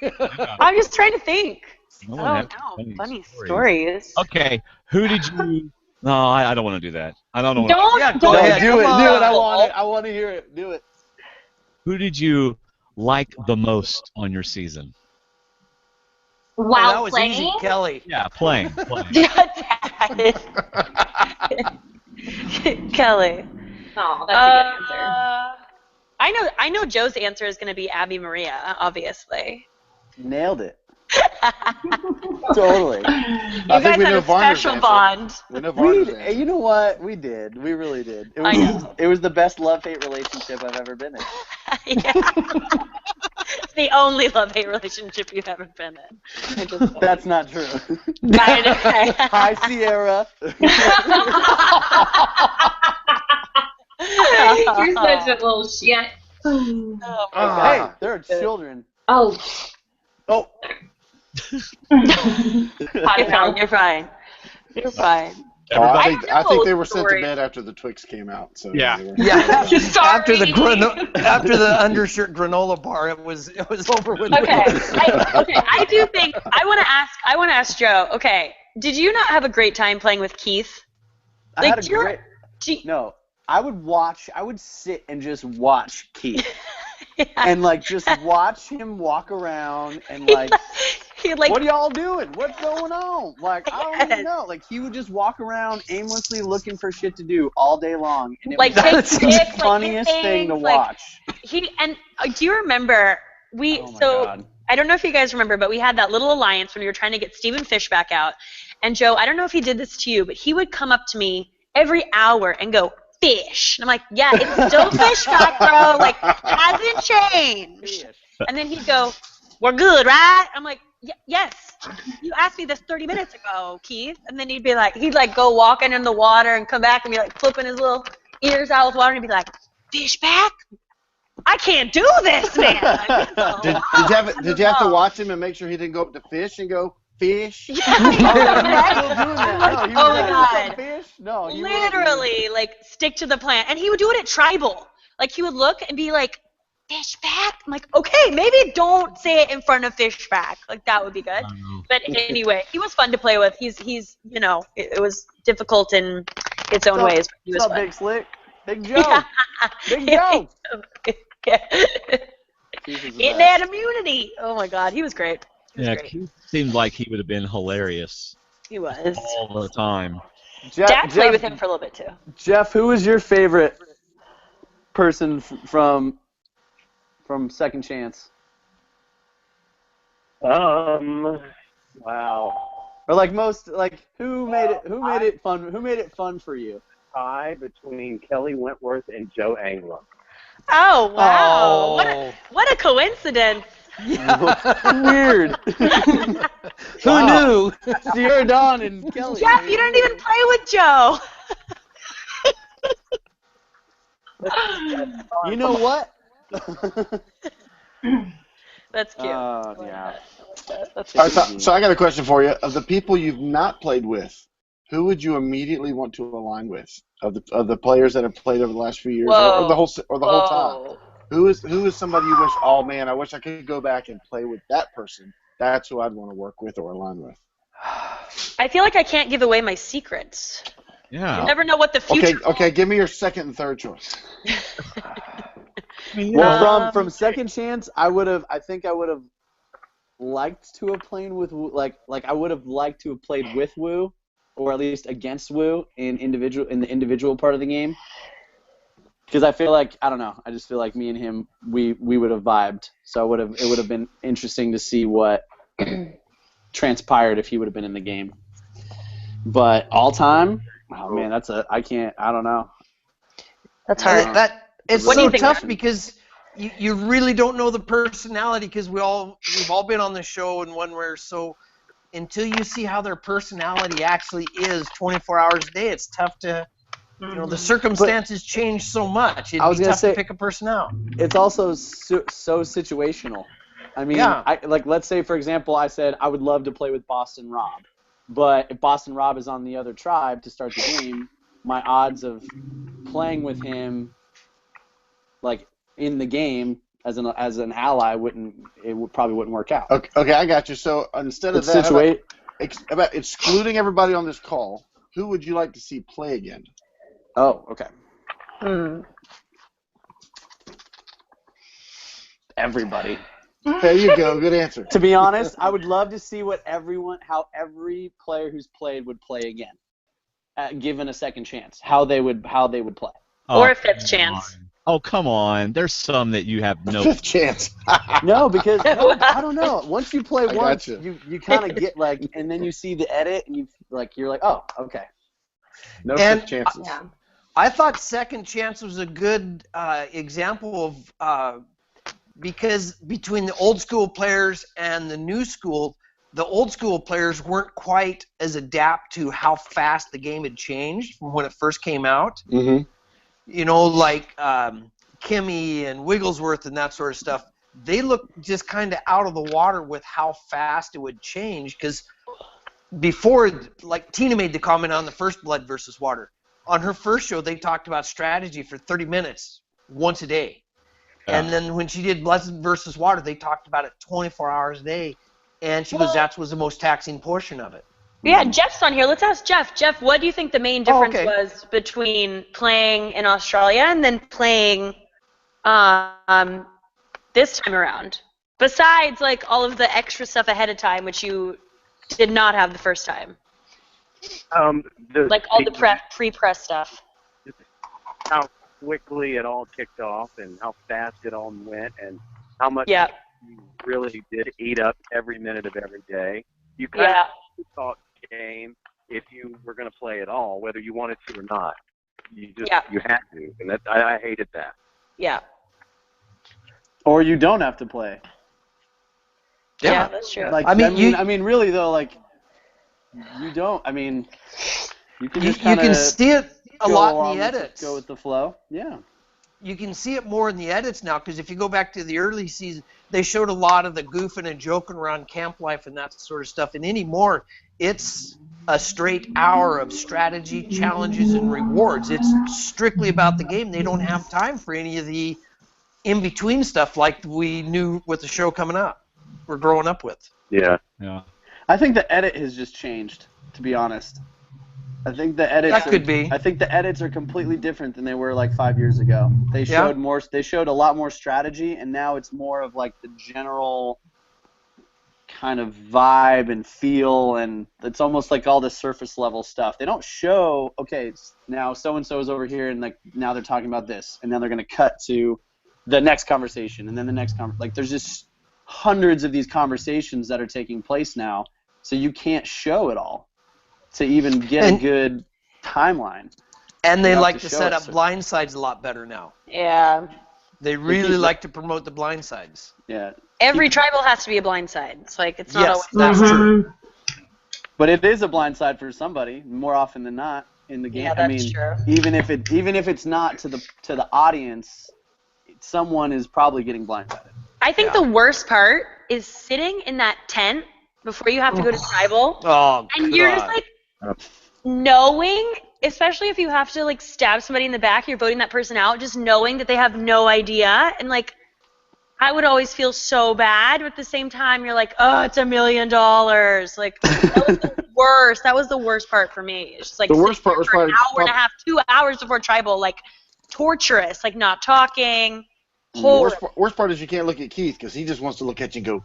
I'm just trying to think. No I one don't know. has Funny stories. Okay, who did you? No, I don't want to do that. I don't know. Go ahead. Do it. Come Do it. on. I want to hear it. Do it. Who did you like the most on your season? While that was playing? easy, Kelly. Yeah, playing. Kelly. Oh, that's a good answer. I know Joe's answer is going to be Abby Maria, obviously. Nailed it. Totally. You I think guys we had know a Varner's special answer. bond. We know Varner's We, answer. you know what? We did. We really did. I know. It was the best love-hate relationship I've ever been in. Yeah. It's the only love-hate relationship you've ever been in. I just That's not true. Hi, Hi, Siera. You're such a little shit. Oh my Hey, god. there are children. Oh. Oh. You're fine. You're fine. You're fine. Oh, I Everybody- think they were sent to story. bed after the Twix came out. So Yeah. they were- Yeah. After the Sorry. after the undershirt granola bar, it was over with. Okay. I do think I want to ask Joe. Okay. Did you not have a great time playing with Keith? I Like, had a great. No, I would sit and just watch Keith. And like just watch him walk around and like, what are y'all doing? What's going on? Like, I don't even know. Like, he would just walk around aimlessly looking for shit to do all day long, and it like was take the pics, funniest like, thing to like, watch. Do you remember Oh my God. I don't know if you guys remember, but we had that little alliance when we were trying to get Stephen Fish back out. And Joe, I don't know if he did this to you, but he would come up to me every hour and go, "Fish." And I'm like, "Yeah, it's still Fish back, bro. Like, hasn't changed." And then he'd go, "We're good, right?" I'm like, "Yes. You asked me this 30 minutes ago, Keith." And then he'd go walking in the water and come back and be like flipping his little ears out with water and be like, "Fish back? I can't do this, man." Did you have to watch him and make sure he didn't go up to Fish and go, "Fish"? Yeah. Oh Oh my God. Fish? No, he Literally, like, stick to the plan. And he would do it at Tribal. Like, he would look and be like, "Fish back?" I'm like, okay, maybe don't say it in front of Fish back. Like, that would be good. But anyway, he was fun to play with. He's you know, it was difficult in its own ways. But he was What's up, fun. Big Slick? Big Joe. Big Joe. In that immunity. Oh my God, he was great. He was Yeah, great. Keith seemed like he would have been hilarious He was. all the time. Dad played with him for a little bit too. Jeff, who was your favorite person from Second Chance? Wow. Or like who made it fun? Who made it fun for you? Tie between Kelley Wentworth and Joe Anglim. Oh wow! Oh. What a coincidence! Weird. Who knew? Siera Dawn and Kelley. Jeff, you don't even play with Joe. You know what? That's cute. Yeah. That's All right, so I got a question for you. Of the people you've not played with, who would you immediately want to align with? Of the players that have played over the last few years, or the whole time? Who is somebody you wish? Oh man, I wish I could go back and play with that person. That's who I'd want to work with or align with. I feel like I can't give away my secrets. Yeah. You never know what the future. Okay. Give me your second and third choice. Well, from Second Chance, I think I would have liked to have played with Wu, like I would have liked to have played with Wu, or at least against Wu in the individual part of the game. Because I feel like, I don't know, I just feel like me and him, we would have vibed. So it would have been interesting to see what transpired if he would have been in the game. But all time, oh man, I don't know. That's hard. It's What do you so think, tough Ryan? because you really don't know the personality, because we've all been on the show and one where, so until you see how their personality actually is 24 hours a day, it's tough to, the circumstances change so much. It'd be tough to pick a person out. It's also so situational. I mean, Yeah. let's say, for example, I said I would love to play with Boston Rob. But if Boston Rob is on the other tribe to start the game, my odds of playing with him, like, in the game as an ally probably wouldn't work out. Okay, I got you. So instead of that, how about excluding everybody on this call, who would you like to see play again? Oh, okay. Everybody. There you go. Good answer. To be honest, I would love to see how every player who's played would play again, given a second chance. How they would play. Or a fifth chance. Oh, come on. There's some that you have no. Fifth chance. No, because I don't know. Once you play I once, gotcha. you kind of get like, and then you see the edit, and you're like, oh, okay. No And- fifth chances. Yeah. I thought Second Chance was a good example of because between the old school players and the new school, the old school players weren't quite as adept to how fast the game had changed from when it first came out. Mm-hmm. You know, like Kimmy and Wigglesworth and that sort of stuff. They looked just kind of out of the water with how fast it would change because before, like Tina made the comment on the first Blood versus Water. On her first show, they talked about strategy for 30 minutes once a day. And then when she did Blood versus Water, they talked about it 24 hours a day. And she goes, that was the most taxing portion of it. Yeah, Jeff's on here. Let's ask Jeff. Jeff, what do you think the main difference okay. was between playing in Australia and then playing this time around? Besides, like, all of the extra stuff ahead of time, which you did not have the first time. Like all the pre-press stuff. How quickly it all kicked off and how fast it all went and how much Yeah. you really did eat up every minute of every day. You kind of thought game if you were going to play at all, whether you wanted to or not. You just you had to, and that I hated that. Yeah. Or you don't have to play. Yeah, that's true. Like, I mean, really though, like, you don't. I mean, you can just you can see it a lot in the edits. Go with the flow. Yeah. You can see it more in the edits now because if you go back to the early season, they showed a lot of the goofing and joking around camp life and that sort of stuff. And anymore, it's a straight hour of strategy, challenges, and rewards. It's strictly about the game. They don't have time for any of the in-between stuff like we knew with the show coming up. We're growing up with. Yeah. Yeah. I think the edit has just changed, to be honest. I think the edits That could be. I think the edits are completely different than they were like 5 years ago. They showed more. They showed a lot more strategy, and now it's more of like the general kind of vibe and feel, and it's almost like all the surface level stuff. They don't show, okay, now so and so is over here, and like now they're talking about this, and then they're gonna cut to the next conversation, and then the next like there's just hundreds of these conversations that are taking place now, so you can't show it all to even get a good timeline. And they like to set up blind sides a lot better now. Yeah. They really like to promote the blind sides. Yeah. Every tribal has to be a blind side. It's like it's not always that's true. But it is a blind side for somebody more often than not in the game. Yeah, that's true. Even if it's not to the audience, someone is probably getting blindsided. I think the worst part is sitting in that tent before you have to go to tribal. Oh, and you're just like knowing, especially if you have to like stab somebody in the back, you're voting that person out, just knowing that they have no idea. And like, I would always feel so bad, but at the same time, you're like, oh, it's $1 million. Like, that was the worst. That was the worst part for me. It's just like The worst part was for an probably hour and a half, 2 hours before tribal, like torturous, like not talking. The worst part is you can't look at Keith because he just wants to look at you and go,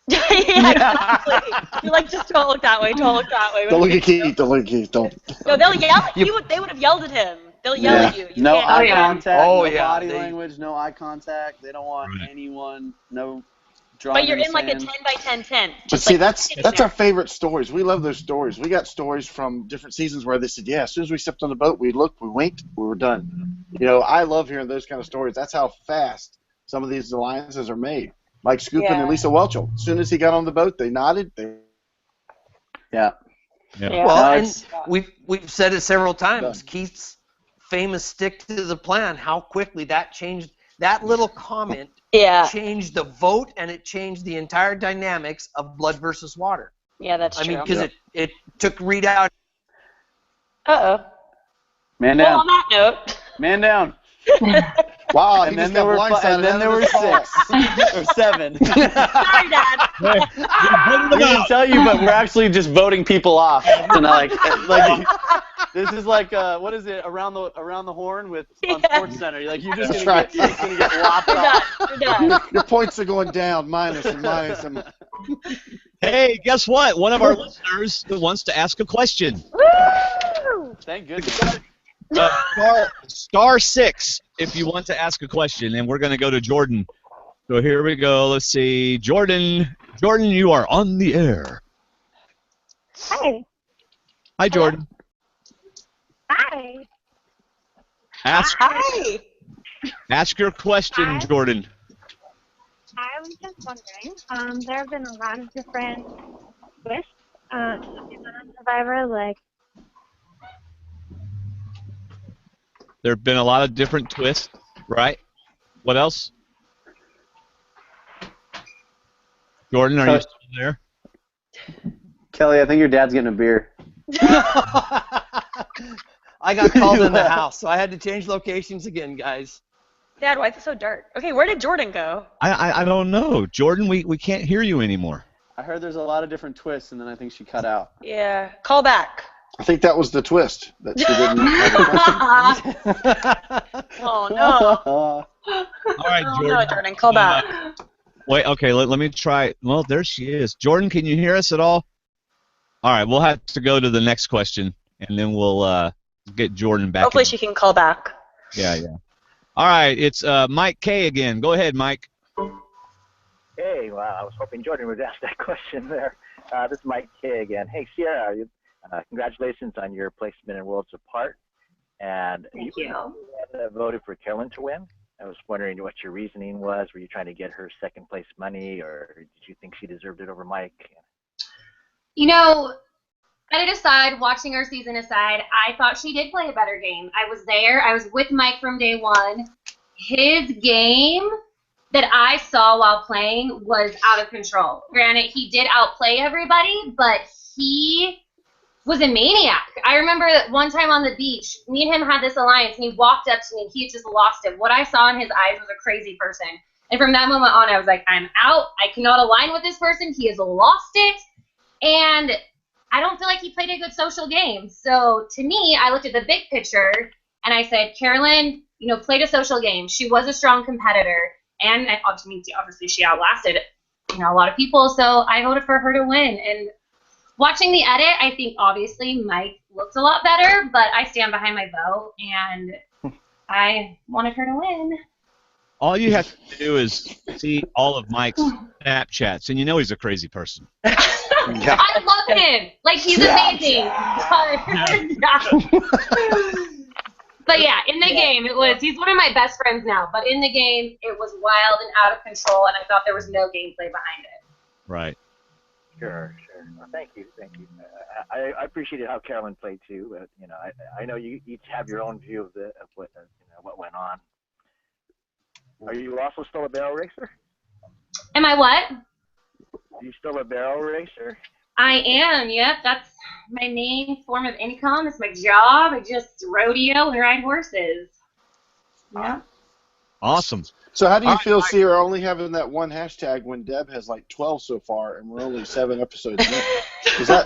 Yeah, exactly. You're like, just don't look that way, don't look that way. don't look at Keith, don't look at Keith, don't. No, they'll yell at you. They would have yelled at him. They'll yell at you. You No can't- eye contact, no body they- language, no eye contact. They don't want anyone, no drawing. But you're in like a 10 by 10 tent. But Just see, like that's sitting our there. favorite stories. We love those stories. We got stories from different seasons where they said, yeah, as soon as we stepped on the boat, we looked, we winked, we were done. You know, I love hearing those kind of stories. That's how fast some of these alliances are made. Like Scoopin and Lisa Welchel. As soon as he got on the boat, they nodded. Yeah. Well, and we've said it several times. Keith's famous stick to the plan, how quickly that changed. That little comment changed the vote, and it changed the entire dynamics of Blood versus Water. Yeah, that's true. I mean, because it took Reed out. Uh-oh. Man Well, down. on that note. Man down. Wow, and then there were six or seven. Sorry, Dad. We didn't tell you, but we're actually just voting people off tonight. Like this is like what is it? Around the horn with on Sports Center. Like you're just gonna get lopped off. You're done. Your points are going down, minus and minus and. Hey, guess what? One of our listeners wants to ask a question. Thank goodness. Star 6 if you want to ask a question, and we're going to go to Jordan. So here we go. Let's see. Jordan, you are on the air. Hi. Hi, Jordan. Hi. Ask your question, Jordan. I was just wondering, there have been a lot of different twists on Survivor, like There have been a lot of different twists, right? What else? Jordan, are you still there? Kelley, I think your dad's getting a beer. I got called in the house, so I had to change locations again, guys. Dad, why is it so dark? Okay, where did Jordan go? I don't know. Jordan, we can't hear you anymore. I heard there's a lot of different twists, and then I think she cut out. Yeah, call back. I think that was the twist, that she didn't have a question. Oh, no. All right, Jordan. No, Jordan, call back. Wait, okay, let me try. Well, there she is. Jordan, can you hear us at all? All right, we'll have to go to the next question, and then we'll get Jordan back. Hopefully she can call back. Yeah. All right, it's Mike K again. Go ahead, Mike. Hey, well, I was hoping Jordan would ask that question there. This is Mike K again. Hey, Siera, congratulations on your placement in Worlds Apart. And Thank you. Voted for Kelley to win. I was wondering what your reasoning was. Were you trying to get her second place money, or did you think she deserved it over Mike? You know, edit aside, watching our season aside, I thought she did play a better game. I was there. I was with Mike from day one. His game that I saw while playing was out of control. Granted, he did outplay everybody, but he was a maniac. I remember one time on the beach, me and him had this alliance, and he walked up to me, and he had just lost it. What I saw in his eyes was a crazy person. And from that moment on, I was like, I'm out. I cannot align with this person. He has lost it. And I don't feel like he played a good social game. So to me, I looked at the big picture, and I said, Carolyn, played a social game. She was a strong competitor. And obviously she outlasted a lot of people. So I voted for her to win. And watching the edit, I think obviously Mike looks a lot better, but I stand behind my vote, and I wanted her to win. All you have to do is see all of Mike's Snapchats, and you know he's a crazy person. I love him. Like, he's amazing. But yeah, in the game, he's one of my best friends now, but in the game, it was wild and out of control, and I thought there was no gameplay behind it. Right. Sure. Well, thank you. I appreciated how Carolyn played too. I know you each have your own view of what went on. Are you also still a barrel racer? Am I what? Are you still a barrel racer? I am. Yep, that's my main form of income. It's my job. I just rodeo and ride horses. Yeah. Awesome. So how do you feel, Siera, only having that one hashtag when Deb has like 12 so far and we're only 7 episodes in?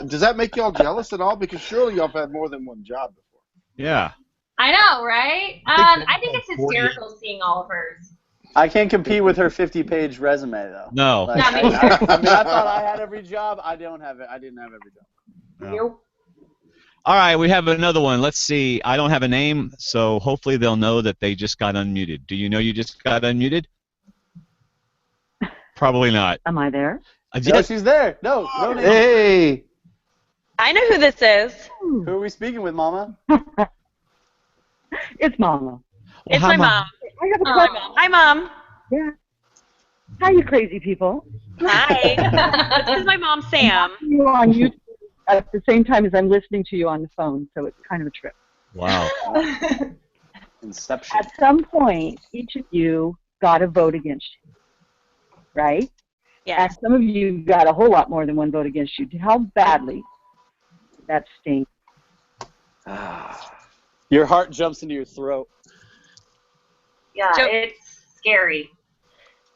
Does that make y'all jealous at all? Because surely y'all have had more than one job before. Yeah. I know, right? I think it's hysterical seeing all of hers. I can't compete with her 50-page resume, though. No. Like, I thought I had every job. I didn't have every job. No. Nope. All right, we have another one. Let's see. I don't have a name, so hopefully they'll know that they just got unmuted. Do you know you just got unmuted? Probably not. Am I there? No, she's there. No name. Hey. I know who this is. Who are we speaking with, Mama? It's Mama. It's my mom. I have a question. Hi, Mom. Yeah. Hi, you crazy people. Hi. This is my mom, Sam. I'm you on YouTube at the same time as I'm listening to you on the phone, so it's kind of a trip. Wow. Inception. At some point, each of you got a vote against you, right? Yeah. And some of you got a whole lot more than one vote against you. How badly that stinks. Your heart jumps into your throat. Yeah, it's scary.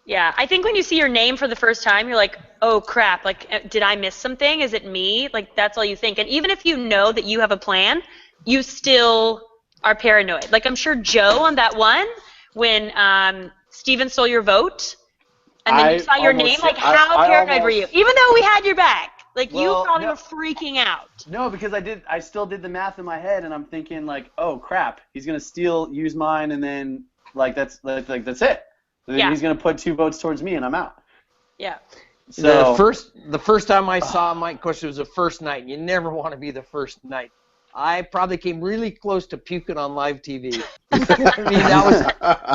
Yeah, I think when you see your name for the first time, you're like, oh, crap, like, did I miss something? Is it me? Like, that's all you think. And even if you know that you have a plan, you still are paranoid. Like, I'm sure Joe on that one, when Steven stole your vote, and then you saw your name, like, how paranoid were you? Even though we had your back. Like, you Well, probably no. were freaking out. No, because I still did the math in my head, and I'm thinking like, oh crap, he's gonna use mine, and then that's it. Then Yeah. he's gonna put 2 votes towards me, and I'm out. Yeah. So The first time I saw Mike, of course, it was the first night. And you never want to be the first night. I probably came really close to puking on live TV. I mean,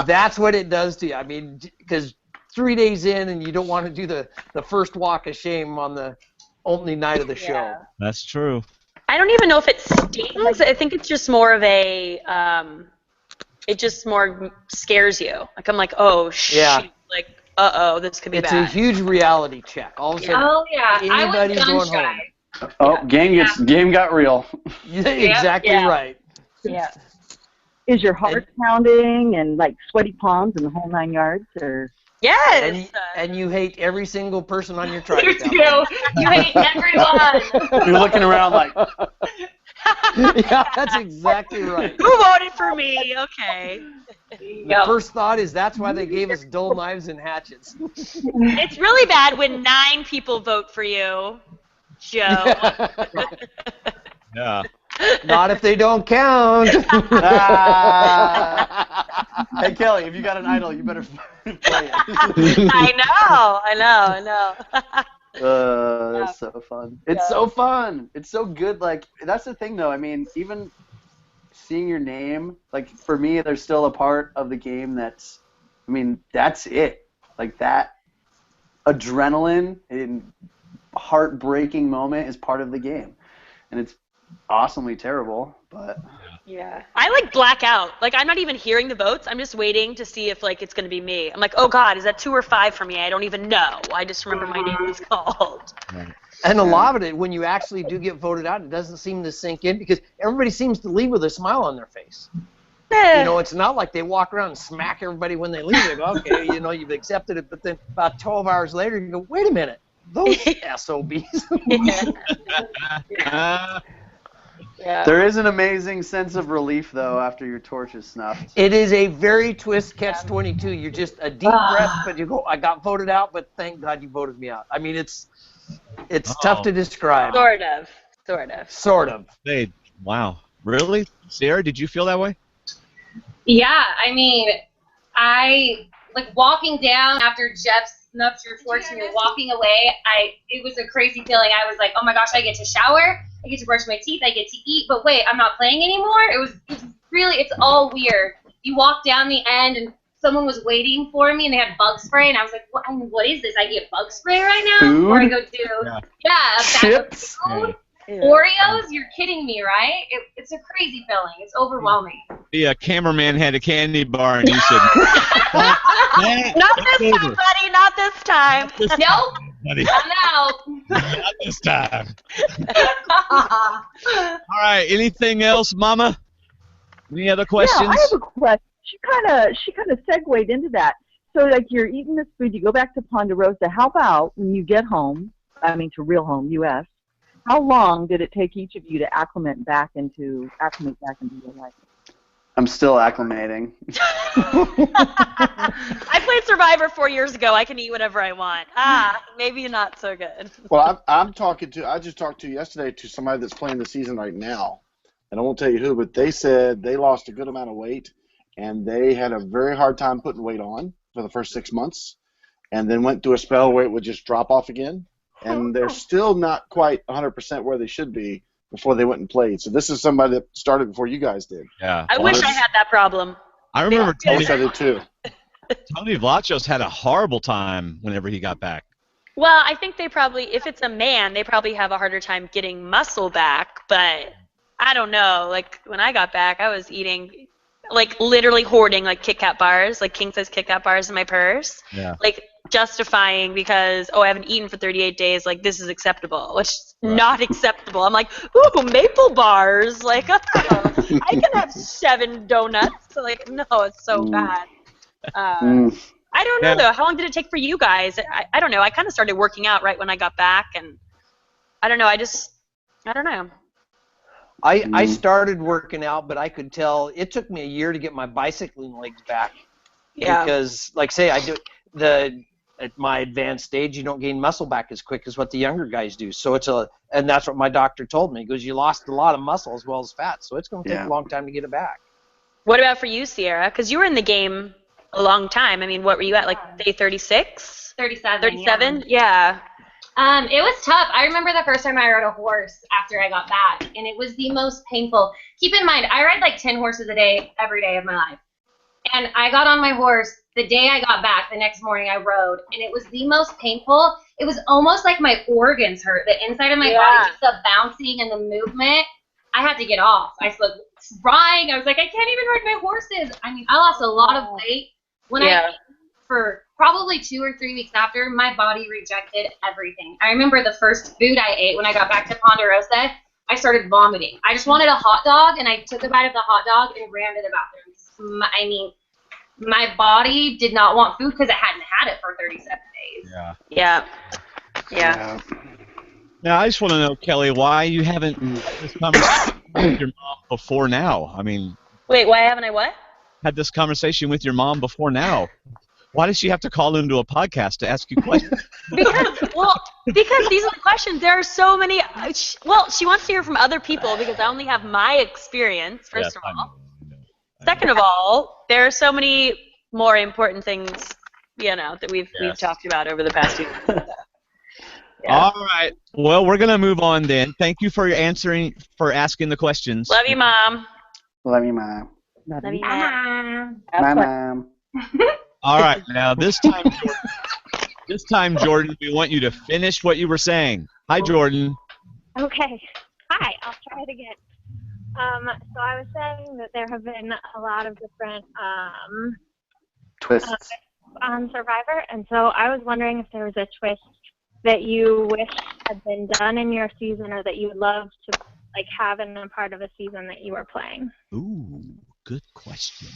that's what it does to you. I mean, because 3 days in, and you don't want to do the first walk of shame on the opening night of the show. That's true. I don't even know if it stings. I think it's just more of a, it just more scares you. Like, I'm like, oh, shit. Yeah. Like, uh-oh, this could be It's bad. a huge reality check. All of a sudden, Oh yeah, I was anybody's gun going shy. home. Oh, game got real. Yeah, exactly right. Yeah. Is your heart pounding and like sweaty palms and the whole 9 yards, or? Yes. And you hate every single person on your tribe. You do. You hate everyone. You're looking around like, Yeah, that's exactly right. Who voted for me? Okay. The first thought is that's why they gave us dull knives and hatchets. It's really bad when 9 people vote for you, Joe. Yeah. Not if they don't count. Hey Kelly, if you got an idol, you better play it. I know. That's so fun. It's so fun. It's so good. Like, that's the thing, though. I mean, even seeing your name, like, for me, there's still a part of the game that's, I mean, that's it. Like, that adrenaline and heartbreaking moment is part of the game. And it's awesomely terrible, but... Yeah. I, like, black out. Like, I'm not even hearing the votes. I'm just waiting to see if, like, it's going to be me. I'm like, oh, God, is that 2 or 5 for me? I don't even know. I just remember my name was called. And a lot of it, when you actually do get voted out, it doesn't seem to sink in because everybody seems to leave with a smile on their face. You know, it's not like they walk around and smack everybody when they leave. They go, okay, you know, you've accepted it. But then about 12 hours later, you go, wait a minute. Those SOBs. Yeah. There is an amazing sense of relief, though, after your torch is snuffed. It is a very twist catch-22. You're just a deep breath, but you go, I got voted out, but thank God you voted me out. I mean, it's tough to describe. Sort of. Hey, wow. Really? Siera, did you feel that way? Yeah, I mean, like walking down after Jeff snuffed your torch and you're walking away, it was a crazy feeling. I was like, oh my gosh, I get to shower, I get to brush my teeth, I get to eat, but wait, I'm not playing anymore? It's all weird. You walk down the end and someone was waiting for me and they had bug spray and I was like, what is this? I get bug spray right now? Food? Before I go do, Chips? food? Oreos? You're kidding me, right? It's a crazy feeling. It's overwhelming. The cameraman had a candy bar and he said, Not this time, buddy. Not this time. Nope. buddy. I'm out. Not this time. All right. Anything else, Mama? Any other questions? Yeah, I have a question. She kind of segued into that. So, like, you're eating this food, you go back to Ponderosa. How about when you get home? I mean, to real home, U.S. How long did it take each of you to acclimate back into your life? I'm still acclimating. I played Survivor 4 years ago. I can eat whatever I want. Maybe not so good. Well, I just talked to yesterday to somebody that's playing the season right now, and I won't tell you who, but they said they lost a good amount of weight, and they had a very hard time putting weight on for the first 6 months, and then went through a spell where it would just drop off again, and they're still not quite 100% where they should be before they went and played. So this is somebody that started before you guys did. Yeah. I wish I had that problem. I remember I wish I did too. Tony Vlachos had a horrible time whenever he got back. Well, I think they probably, if it's a man, they probably have a harder time getting muscle back, but I don't know. Like, when I got back, I was eating, like, literally hoarding, like, Kit Kat bars, like, king-size Kit Kat bars in my purse. Yeah. Like, justifying because, I haven't eaten for 38 days, like, this is acceptable, which is not acceptable. I'm like, ooh, maple bars. Like, I can have 7 donuts. Like, no, it's so bad. I don't know, though. How long did it take for you guys? I don't know. I kind of started working out right when I got back, and I don't know. I don't know. I started working out, but I could tell it took me a year to get my bicycling legs back. Yeah. Because, like, say, I do at my advanced stage, you don't gain muscle back as quick as what the younger guys do. So and that's what my doctor told me. He goes, you lost a lot of muscle as well as fat, so it's going to take a long time to get it back. What about for you, Siera? Because you were in the game a long time. I mean, what were you at, like day 36? 37. 37? Yeah. It was tough. I remember the first time I rode a horse after I got back, and it was the most painful. Keep in mind, I ride like 10 horses a day every day of my life. And I got on my horse the day I got back. The next morning I rode, and it was the most painful. It was almost like my organs hurt. The inside of my body, just the bouncing and the movement. I had to get off. I was crying. I was like, I can't even ride my horses. I mean, I lost a lot of weight when for probably 2 or 3 weeks after, my body rejected everything. I remember the first food I ate when I got back to Ponderosa, I started vomiting. I just wanted a hot dog, and I took a bite of the hot dog and ran to the bathroom. I mean, my body did not want food because I hadn't had it for 37 days. Yeah. Now, I just want to know, Kelley, why you haven't had this conversation with your mom before now? I mean... Wait, why haven't I what? Had this conversation with your mom before now. Why does she have to call into a podcast to ask you questions? Because these are the questions. There are so many. She wants to hear from other people because I only have my experience, first of all. Second of all, there are so many more important things, that we've talked about over the past year. All right. Well, we're going to move on then. Thank you for asking the questions. Love you, Mom. Love you, Mom. Love you, Mom. My mom. All right. Now, this time, Jordan, we want you to finish what you were saying. Hi, Jordan. Okay. Hi. I'll try it again. So I was saying that there have been a lot of different twists on Survivor, and so I was wondering if there was a twist that you wish had been done in your season, or that you would love to have in a part of a season that you were playing. Ooh, good question.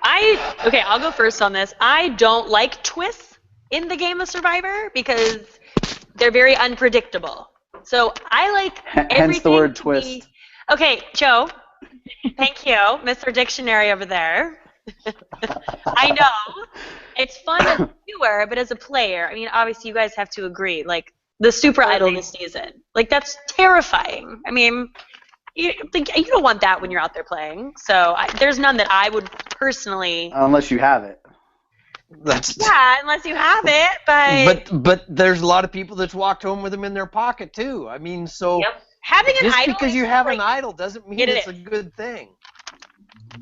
I'll go first on this. I don't like twists in the game of Survivor because they're very unpredictable. So I like everything. Hence the word twist. Okay, Joe. Thank you, Mr. Dictionary over there. I know it's fun as a viewer, but as a player, I mean, obviously you guys have to agree. Like the Super Idol this season, that's terrifying. I mean, you don't want that when you're out there playing. So there's none that I would personally. Unless you have it. Unless you have it, but there's a lot of people that's walked home with them in their pocket too. I mean, so having an just idol because you have an idol doesn't mean it's a good thing.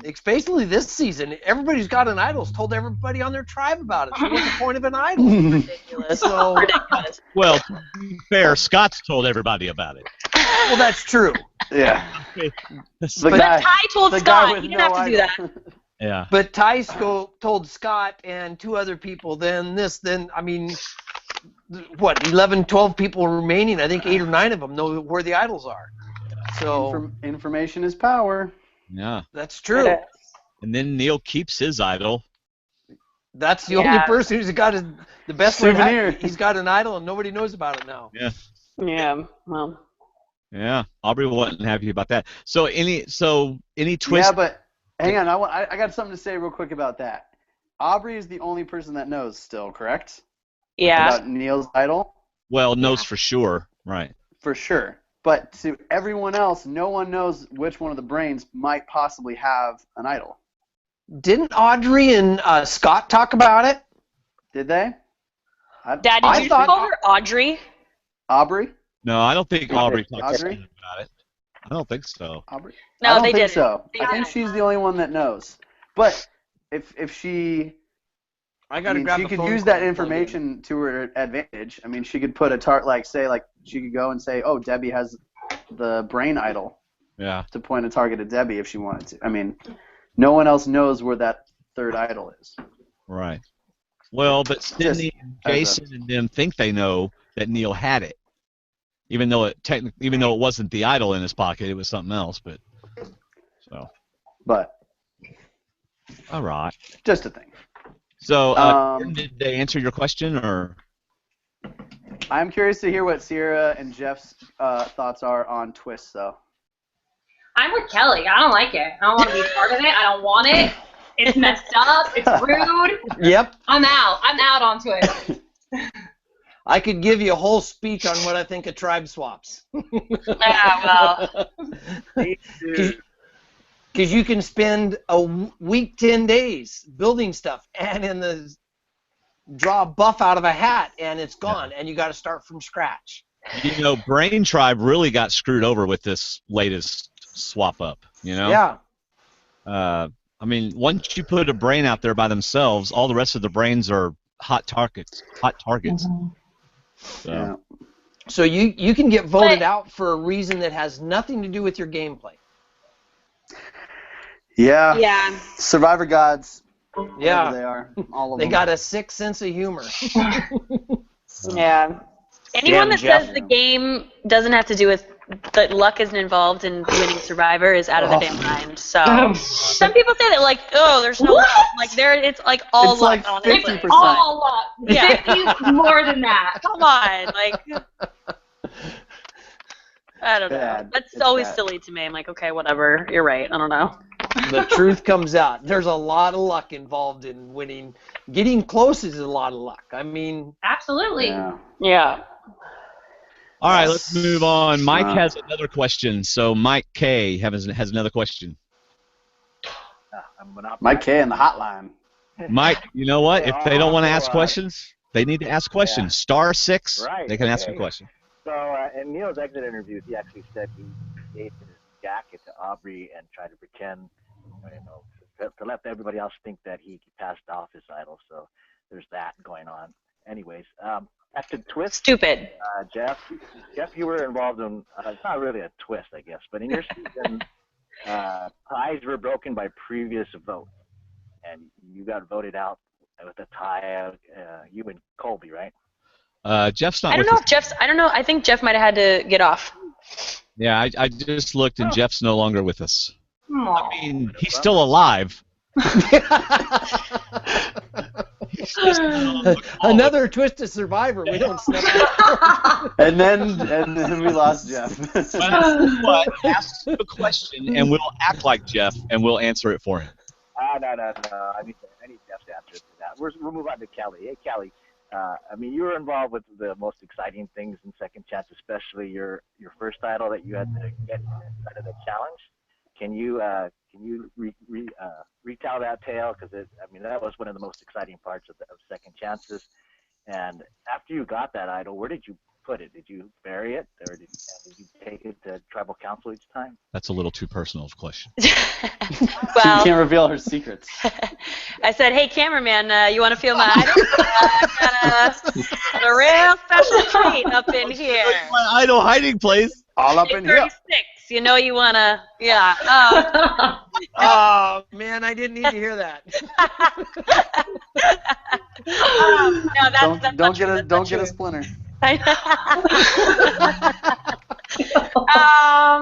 Especially this season, everybody's got an idol. It's told everybody on their tribe about it. So what's the point of an idol? Ridiculous. So, ridiculous. Well, to be fair, Scott's told everybody about it. Well, that's true. Yeah. But Ty told Scott. You didn't have to do that. Yeah. But Ty told Scott and 2 other people. I mean, what, 11, 12 people remaining? I think 8 or 9 of them know where the idols are. So information is power. Yeah. That's true. And then Neil keeps his idol. That's the only person who's got the best souvenir. He's got an idol and nobody knows about it now. Yeah. Yeah. Well. Yeah. Aubrey wasn't happy about that. So any twist? Yeah, but hang on. I got something to say real quick about that. Aubrey is the only person that knows still, correct? Yeah. About Neil's idol? Well, knows for sure. Right. For sure. But to everyone else, no one knows which one of the brains might possibly have an idol. Didn't Audrey and Scott talk about it? Did they? Dad, did you call her Audrey? Aubrey? No, I don't think Aubrey talked Audrey? about it. I don't think so. Aubrey? No, I don't they think didn't. so. I think she's the only one that knows. But if she... she could use that information to her advantage. I mean, she could put she could go and say, oh, Debbie has the brain idol. Yeah. To point a target at Debbie if she wanted to. I mean, no one else knows where that third idol is. Right. Well, but Sydney and Jason and them think they know that Neil had it, even though it wasn't the idol in his pocket, it was something else. But all right. Just a thing. So, did they answer your question, or? I'm curious to hear what Siera and Jeff's thoughts are on twists, though. I'm with Kelley. I don't like it. I don't want to be part of it. I don't want it. It's messed up. It's rude. Yep. I'm out. I'm out on Twitter. I could give you a whole speech on what I think of tribe swaps. Well. Because you can spend a week, 10 days building stuff, and draw a buff out of a hat, and it's gone, and you got to start from scratch. You know, Brain Tribe really got screwed over with this latest swap up. You know. Yeah. I mean, once you put a brain out there by themselves, all the rest of the brains are hot targets. Mm-hmm. So you can get voted out for a reason that has nothing to do with your gameplay. Yeah. Yeah. Survivor gods. Yeah. They are. All of they them. got a sick sense of humor. Yeah. Anyone that says the game doesn't have to do with that luck isn't involved in winning Survivor is out of their damn mind. So some people say that like, oh, there's no luck. Like it's like all it's luck. Like 50%. It's all luck. Yeah. 50 more than that. Come on, like. I don't know. Bad. That's always silly to me. I'm like, okay, whatever. You're right. I don't know. The truth comes out. There's a lot of luck involved in winning. Getting close is a lot of luck. I mean, absolutely. Yeah. All right, let's move on. Mike has another question. So Mike K has another question. Mike K in the hotline. Mike, you know what? If they don't want to ask questions, they need to ask questions. Star 6, they can ask a question. So in Neil's exit interview, he actually said he gave his jacket to Aubrey and tried to pretend, to let everybody else think that he passed off his idol. So there's that going on. Anyways, at the twist, stupid. Jeff, you were involved in. It's not really a twist, I guess, but in your season, ties were broken by previous votes, and you got voted out with a tie. You and Colby, right? Jeff's not. I don't know if Jeff's. I don't know. I think Jeff might have had to get off. Yeah, I just looked, and Jeff's no longer with us. Aww. I mean, he's still alive. Another twist of Survivor. We don't snap it. and then we lost Jeff. But ask a question, and we'll act like Jeff, and we'll answer it for him. No. I need Jeff's answer to that. We'll move on to Kelley. Hey, Kelley. I mean, you were involved with the most exciting things in Second Chance, especially your first idol that you had to get inside of the challenge. Can you retell that tale? Because that was one of the most exciting parts of Second Chances. And after you got that idol, where did you put it? Did you bury it, or did you take it to tribal council each time? That's a little too personal of a question. Well, she can't reveal her secrets. I said, hey, cameraman, you want to feel my idol? Got a real special treat up in here. My idol hiding place. All up in here. 36. You know you want to, yeah. Oh, man, I didn't need to hear that. No, don't get a splinter.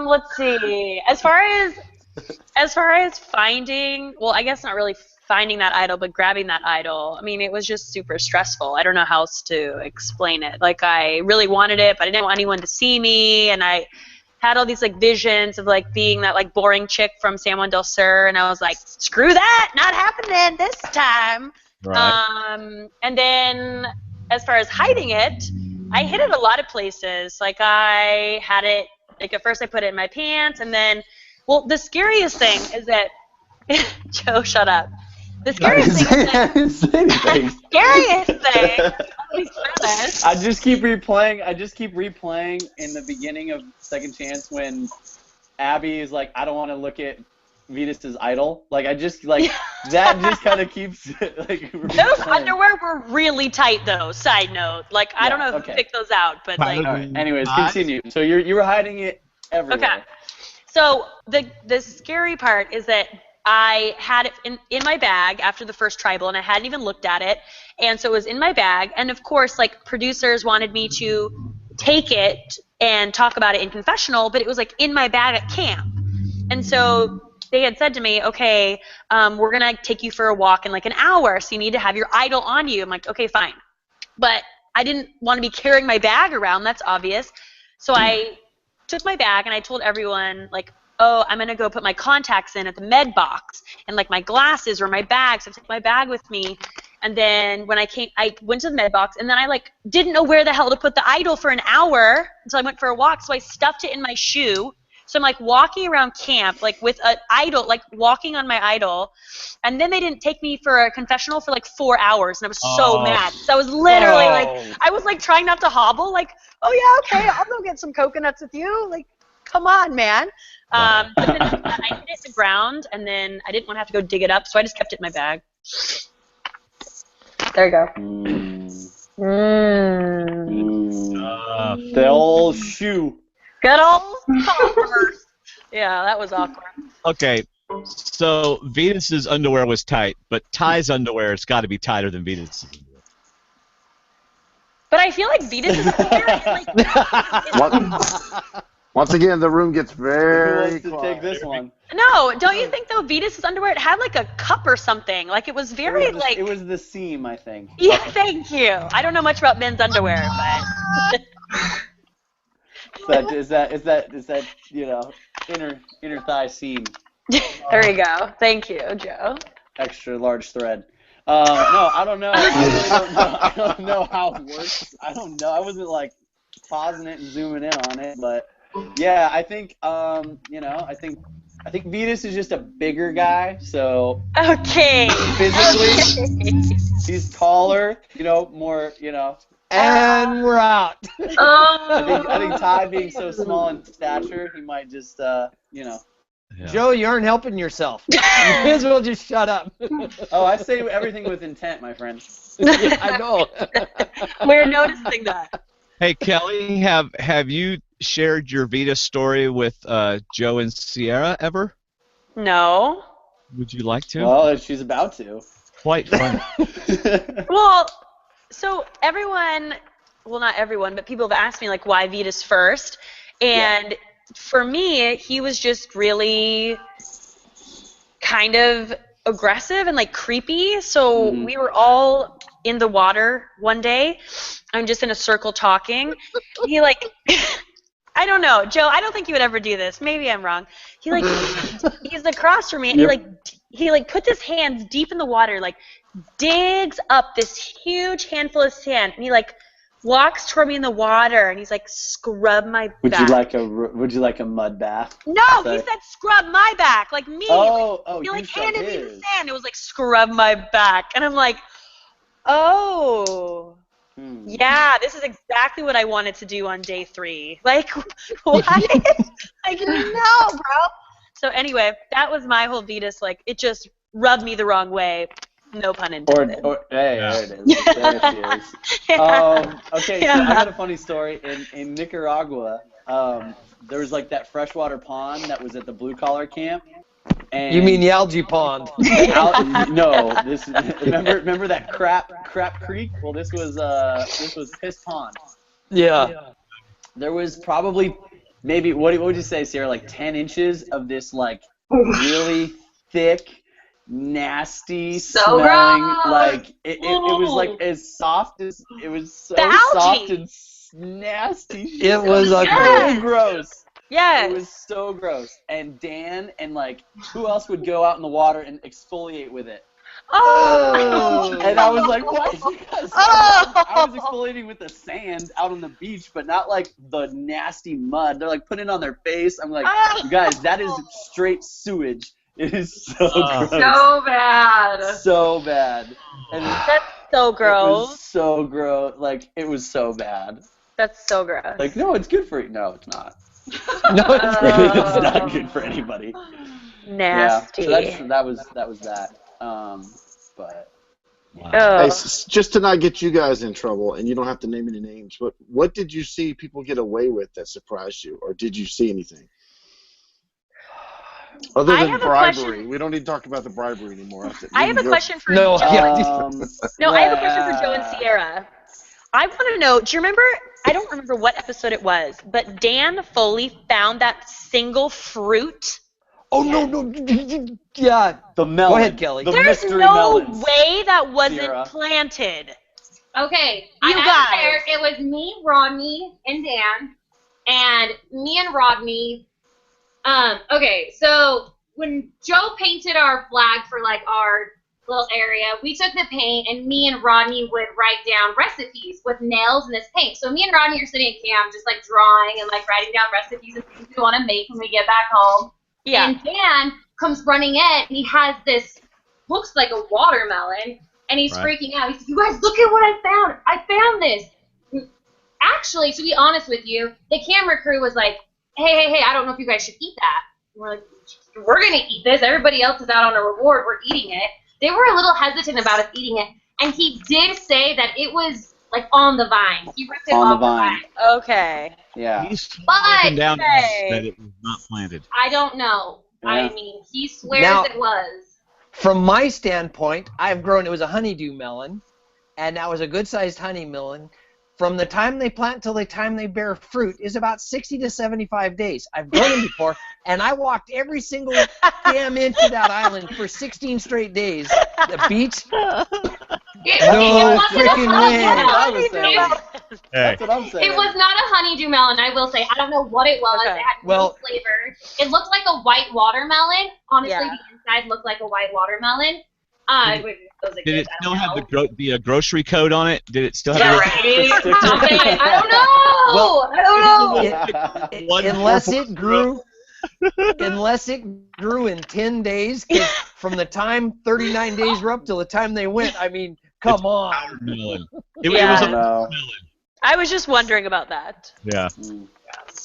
Let's see. As far as finding, well, I guess not really finding that idol, but grabbing that idol. I mean, it was just super stressful. I don't know how else to explain it. Like, I really wanted it, but I didn't want anyone to see me, and I had all these like visions of like being that like boring chick from San Juan del Sur, and I was like, screw that, not happening this time. Right. And then as far as hiding it, I hid it a lot of places. Like, I had it, like, at first I put it in my pants, and then, well, the scariest thing is that, Joe, shut up. The scariest thing is that, I just keep replaying in the beginning of Second Chance when Abby is like, I don't want to look at Venus's idol. Like, I just, like, that just kind of keeps, like, those underwear were really tight, though, side note. Like, I don't know who picked those out, but, like. All right. Anyways, continue. So you were hiding it everywhere. Okay. So the scary part is that I had it in my bag after the first tribal, and I hadn't even looked at it. And so it was in my bag. And, of course, like, producers wanted me to take it and talk about it in confessional, but it was, like, in my bag at camp. And so they had said to me, okay, we're going to take you for a walk in, like, an hour, so you need to have your idol on you. I'm like, okay, fine. But I didn't want to be carrying my bag around. That's obvious. So I took my bag, and I told everyone, like, oh, I'm going to go put my contacts in at the med box, and, like, my glasses or my bag, so I took my bag with me. And then when I went to the med box, and then I like didn't know where the hell to put the idol for an hour until I went for a walk. So I stuffed it in my shoe. So I'm like walking around camp, like with an idol, like walking on my idol. And then they didn't take me for a confessional for like 4 hours, and I was so mad. So I was literally like, I was like trying not to hobble, like, oh yeah, okay, I'll go get some coconuts with you. Like, come on, man. But then I hit it in the ground, and then I didn't want to have to go dig it up, so I just kept it in my bag. There you go. The old shoe. Good old Converse. Yeah, that was awkward. Okay, so Venus's underwear was tight, but Ty's underwear has got to be tighter than Venus's underwear. But I feel like Venus's underwear is like... Once again, the room gets very Who wants to take this one? No, don't you think though Venus's underwear, it had like a cup or something? Like it was very It was the seam, I think. Yeah, thank you. I don't know much about men's underwear, but Is that inner thigh seam? there you go. Thank you, Joe. Extra large thread. No, I don't know. I really don't know. I don't know how it works. I don't know. I wasn't like pausing it and zooming in on it, but yeah, I think I think Venus is just a bigger guy, so okay. Physically, he's taller, more, And we're out. I think Ty being so small in stature, he might just, Yeah. Joe, you aren't helping yourself. You may as well just shut up. Oh, I say everything with intent, my friend. Yeah, I know. We're noticing that. Hey, Kelley, have you shared your Vita story with Joe and Siera ever? No. Would you like to? Well, she's about to. Quite fun. Well, so everyone, well, not everyone, but people have asked me, like, why Vitas first. And for me, he was just really kind of aggressive and, like, creepy. So we were all in the water one day. I'm just in a circle talking. He, like, I don't know. Joe, I don't think you would ever do this. Maybe I'm wrong. He, like, he's across from me, and he put his hands deep in the water, like, digs up this huge handful of sand, and he, like, walks toward me in the water, and he's like, scrub my back. Would you like a mud bath? No, he said scrub my back, like me. Oh, he, like, you handed said me the his. sand. It was like, scrub my back. And I'm like, oh. Yeah, this is exactly what I wanted to do on day 3. Like, what? Like, no, bro. So anyway, that was my whole Vetus. Like, it just rubbed me the wrong way. No pun intended. Hey, there it is. There she is. Okay, so I got a funny story. In Nicaragua, there was like that freshwater pond that was at the blue collar camp. And you mean the algae pond? No, remember that crap creek? Well, this was Piss Pond. Yeah. There was probably maybe what would you say, Siera? Like 10 inches of this like really thick, nasty smelling, like it was like as soft as it was so soft and nasty. It was so gross. Yeah. It was so gross. And Dan and like who else would go out in the water and exfoliate with it? Oh. And I was like, why? Because I was exfoliating with the sand out on the beach, but not like the nasty mud. They're like putting it on their face. I'm like, you guys, that is straight sewage. It is so gross. So bad. So bad. And that's so gross. It was so gross. Like, it was so bad. That's so gross. Like, no, it's good for you. No, it's not. No, it's not good for anybody. Nasty. Yeah, so that was that. But. Wow. Hey, just to not get you guys in trouble, and you don't have to name any names, but what did you see people get away with that surprised you, or did you see anything? Other than bribery. We don't need to talk about the bribery anymore. I have a question for Joe. I have a question for Joe and Siera. I want to know, do you remember, I don't remember what episode it was, but Dan Foley found that single fruit? Oh, no. Yeah. The melon. Go ahead, Kelley. There's no way that wasn't planted. Okay. You guys. There, it was me, Rodney, and Dan, and me and Rodney. Okay, so when Joe painted our flag for like our little area. We took the paint, and me and Rodney would write down recipes with nails and this paint. So me and Rodney are sitting at camp just like drawing and like writing down recipes and things we want to make when we get back home. Yeah. And Dan comes running in, and he has this, looks like a watermelon, and he's freaking out. He said, "You guys, look at what I found. I found this." Actually, to be honest with you, the camera crew was like, hey, I don't know if you guys should eat that. And we're like, we're going to eat this. Everybody else is out on a reward. We're eating it. They were a little hesitant about us eating it. And he did say that it was, like, on the vine. He ripped it off the vine. Okay. Yeah. He's But down that it was not planted. I don't know. Yeah. I mean, he swears Now- it was. From my standpoint, I've grown, it was a honeydew melon, and that was a good-sized honey melon. From the time they plant till the time they bear fruit is about 60 to 75 days. I've grown them before, and I walked every single damn inch of that island for 16 straight days. The beach, no freaking way. That's what I'm saying. It was not a honeydew melon, I will say. I don't know what it was. Okay. It had no Well- flavor. It looked like a white watermelon. Honestly, Yeah. the inside looked like a white watermelon. Did it still have the grocery code on it? Did it still have Yeah, the right. I don't know. Well, I don't know. Unless it grew in 10 days, 'cause from the time 39 days were up till the time they went, I mean, come on. melon? It Yeah. was a No. melon. I was just wondering about that. Yeah.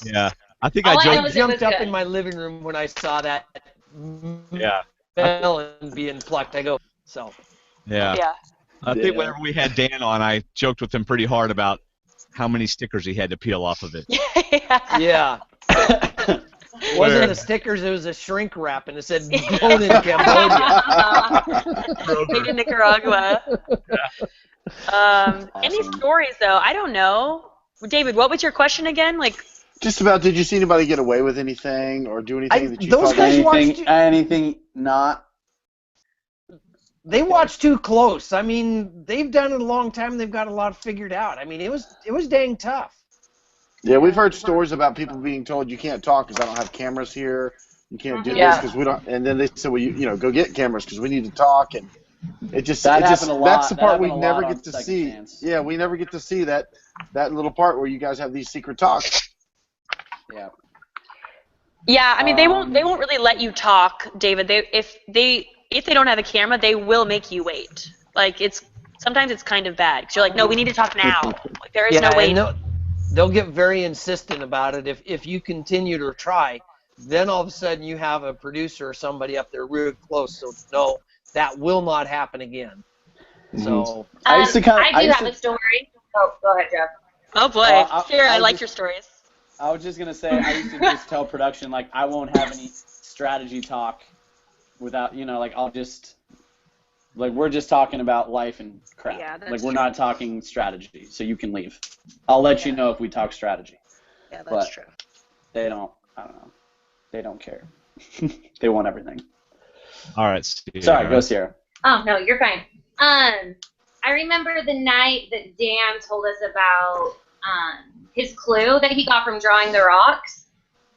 Yeah. I think All I I know joked. is it Jumped was up good. in my living room when I saw that Yeah. melon being plucked. I go, so. Yeah. Yeah. I think whenever we had Dan on, I joked with him pretty hard about how many stickers he had to peel off of it. Yeah. Wasn't the stickers, it was a shrink wrap, and it said, "Grown in Cambodia." Made in Nicaragua. Any stories, though? I don't know. David, what was your question again? Like, Just about, did you see anybody get away with anything or do anything that you those thought guys anything not. They watch too close. I mean, they've done it a long time. They've got a lot figured out. I mean, it was dang tough. Yeah, we've heard stories about people being told you can't talk because I don't have cameras here. You can't do this Yeah. because we don't. And then they said, well, you know, go get cameras because we need to talk. And it just, That it just happened a lot. that's the That part we happened a never lot get on to Second see. Chance. Yeah, we never get to see that little part where you guys have these secret talks. Yeah. yeah, I mean, they won't really let you talk, David. If they don't have a camera, they will make you wait. Like, sometimes it's kind of bad because you're like, no, we need to talk now. Like, there is no wait. And they'll get very insistent about it if you continue to try. Then all of a sudden you have a producer or somebody up there real close. So no, that will not happen again. So I used to I do have a story. Oh, go ahead, Jeff. Oh boy, I like your stories. I was just gonna say I used to just tell production like I won't have any strategy talk without like I'll just we're just talking about life and crap. Yeah, that's like we're true. not talking strategy, so you can leave. I'll let you know if we talk strategy. Yeah, that's But true. they don't. I don't know. They don't care. They want everything. All right. Steve. Sorry, go Siera. Oh, no, you're fine. I remember the night that Dan told us about his clue that he got from drawing the rocks.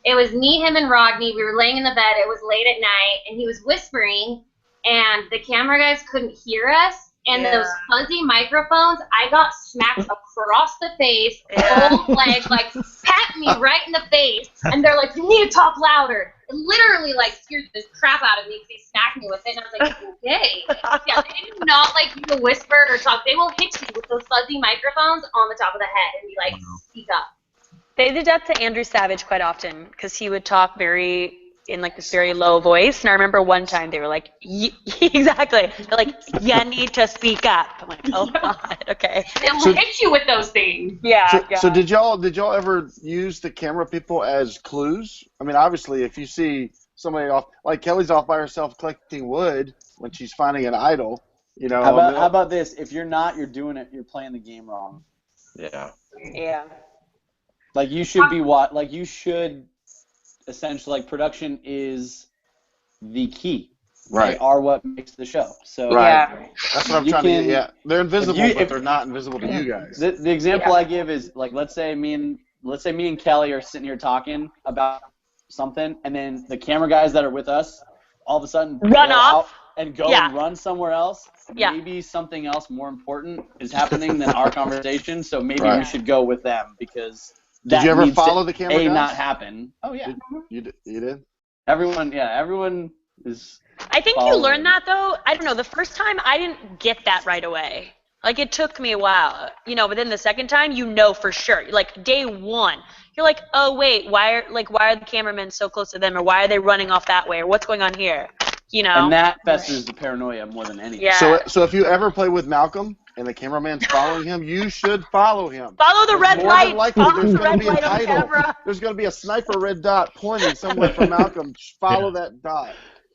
It was me, him, and Rodney. We were laying in the bed. It was late at night, and he was whispering, and the camera guys couldn't hear us. And those fuzzy microphones, I got smacked across the face, whole leg, like, pat me right in the face. And they're like, you need to talk louder. It literally, like, scared the crap out of me because they smacked me with it. And I was like, okay. Yeah, they do not like you to whisper or talk. They will hit you with those fuzzy microphones on the top of the head and be like, speak up. They did that to Andrew Savage quite often because he would talk in like this very low voice. And I remember one time they were like, exactly. They're like, you need to speak up. I'm like, oh God, okay. They will hit you with those things. Yeah. So did y'all ever use the camera people as clues? I mean, obviously, if you see somebody off, like Kelly's off by herself collecting wood when she's finding an idol, How about this? If you're not, you're doing it. You're playing the game wrong. yeah. Yeah. Like you should be you should essentially production is the key. Right. They are what makes the show. So right. That's what I'm trying to get. Yeah, they're invisible, if but they're not invisible to you guys. The example I give is like let's say me and Kelly are sitting here talking about something, and then the camera guys that are with us all of a sudden run off. and go Yeah. and run somewhere else, Yeah. maybe something else more important is happening than our conversation. So maybe Right. we should go with them because Did that you ever needs follow to the camera guys? not happen. Oh yeah. You did? Everyone is. I think you following. learn that though. I don't know. The first time I didn't get that right away. Like it took me a while, but then the second time, for sure. Like day one, you're like, oh wait, why are the cameramen so close to them, or why are they running off that way, or what's going on here? And that festers the paranoia more than anything. Yeah. So if you ever play with Malcolm and the cameraman's following him, you should follow him. Follow the red light. There's going to be a title. There's going to be a sniper red dot pointing somewhere from Malcolm. Follow that dot.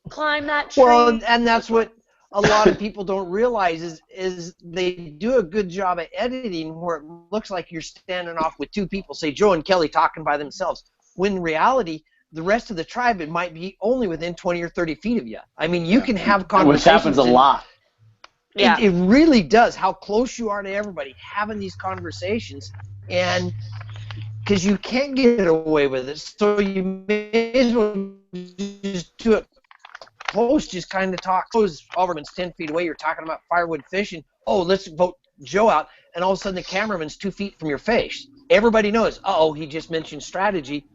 Climb that tree. Well, and that's what a lot of people don't realize is they do a good job at editing where it looks like you're standing off with two people, say Joe and Kelley talking by themselves, when in reality, the rest of the tribe, it might be only within 20 or 30 feet of you. I mean, you can have conversations. Which happens a lot. Yeah. It really does, how close you are to everybody, having these conversations, and because you can't get away with it, so you may as well just do it close, just kind of talk close. Alderman's 10 feet away, you're talking about firewood fishing. Oh, let's vote Joe out, and all of a sudden the cameraman's 2 feet from your face. Everybody knows, he just mentioned strategy,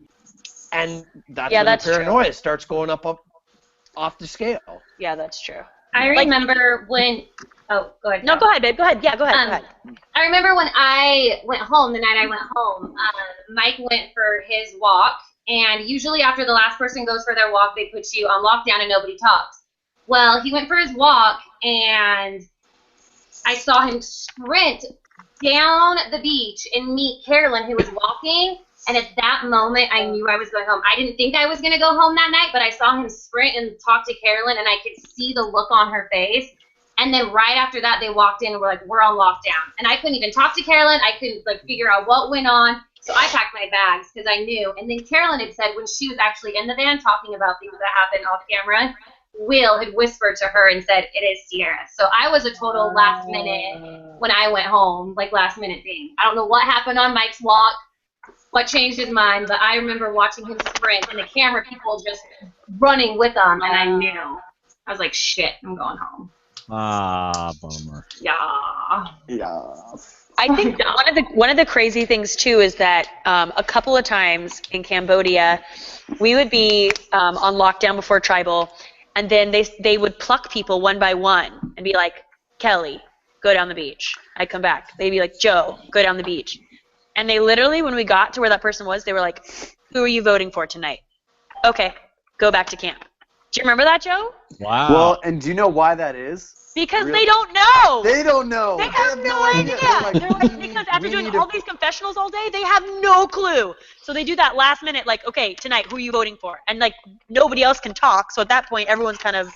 and that's when the paranoia starts going up off the scale. Yeah, that's true. I remember when. Oh, go ahead. No, go ahead, babe. Go ahead. Yeah, go ahead. I remember when I went home, the night I went home, Mike went for his walk, and usually after the last person goes for their walk, they put you on lockdown and nobody talks. Well, he went for his walk, and I saw him sprint down the beach and meet Carolyn, who was walking, and at that moment, I knew I was going home. I didn't think I was going to go home that night, but I saw him sprint and talk to Carolyn, and I could see the look on her face. And then right after that, they walked in and were like, we're on lockdown. And I couldn't even talk to Carolyn. I couldn't figure out what went on. So I packed my bags because I knew. And then Carolyn had said when she was actually in the van talking about things that happened off camera, Will had whispered to her and said, it is Siera. So I was a total last minute when I went home, last minute thing. I don't know what happened on Mike's walk, what changed his mind, but I remember watching him sprint and the camera people just running with him, and I knew. I was like, shit, I'm going home. Bummer. Yeah. I think one of the crazy things too is that a couple of times in Cambodia, we would be on lockdown before tribal, and then they would pluck people one by one and be like, Kelley, go down the beach. I'd come back. They'd be like, Joe, go down the beach. And they literally, when we got to where that person was, they were like, who are you voting for tonight? Okay, go back to camp. Do you remember that, Joe? Wow. Well, and do you know why that is? Because they don't know. They don't know. They have no idea. They're like, because after doing all these confessionals all day, they have no clue. So they do that last minute, okay, tonight, who are you voting for? And nobody else can talk. So at that point, everyone's kind of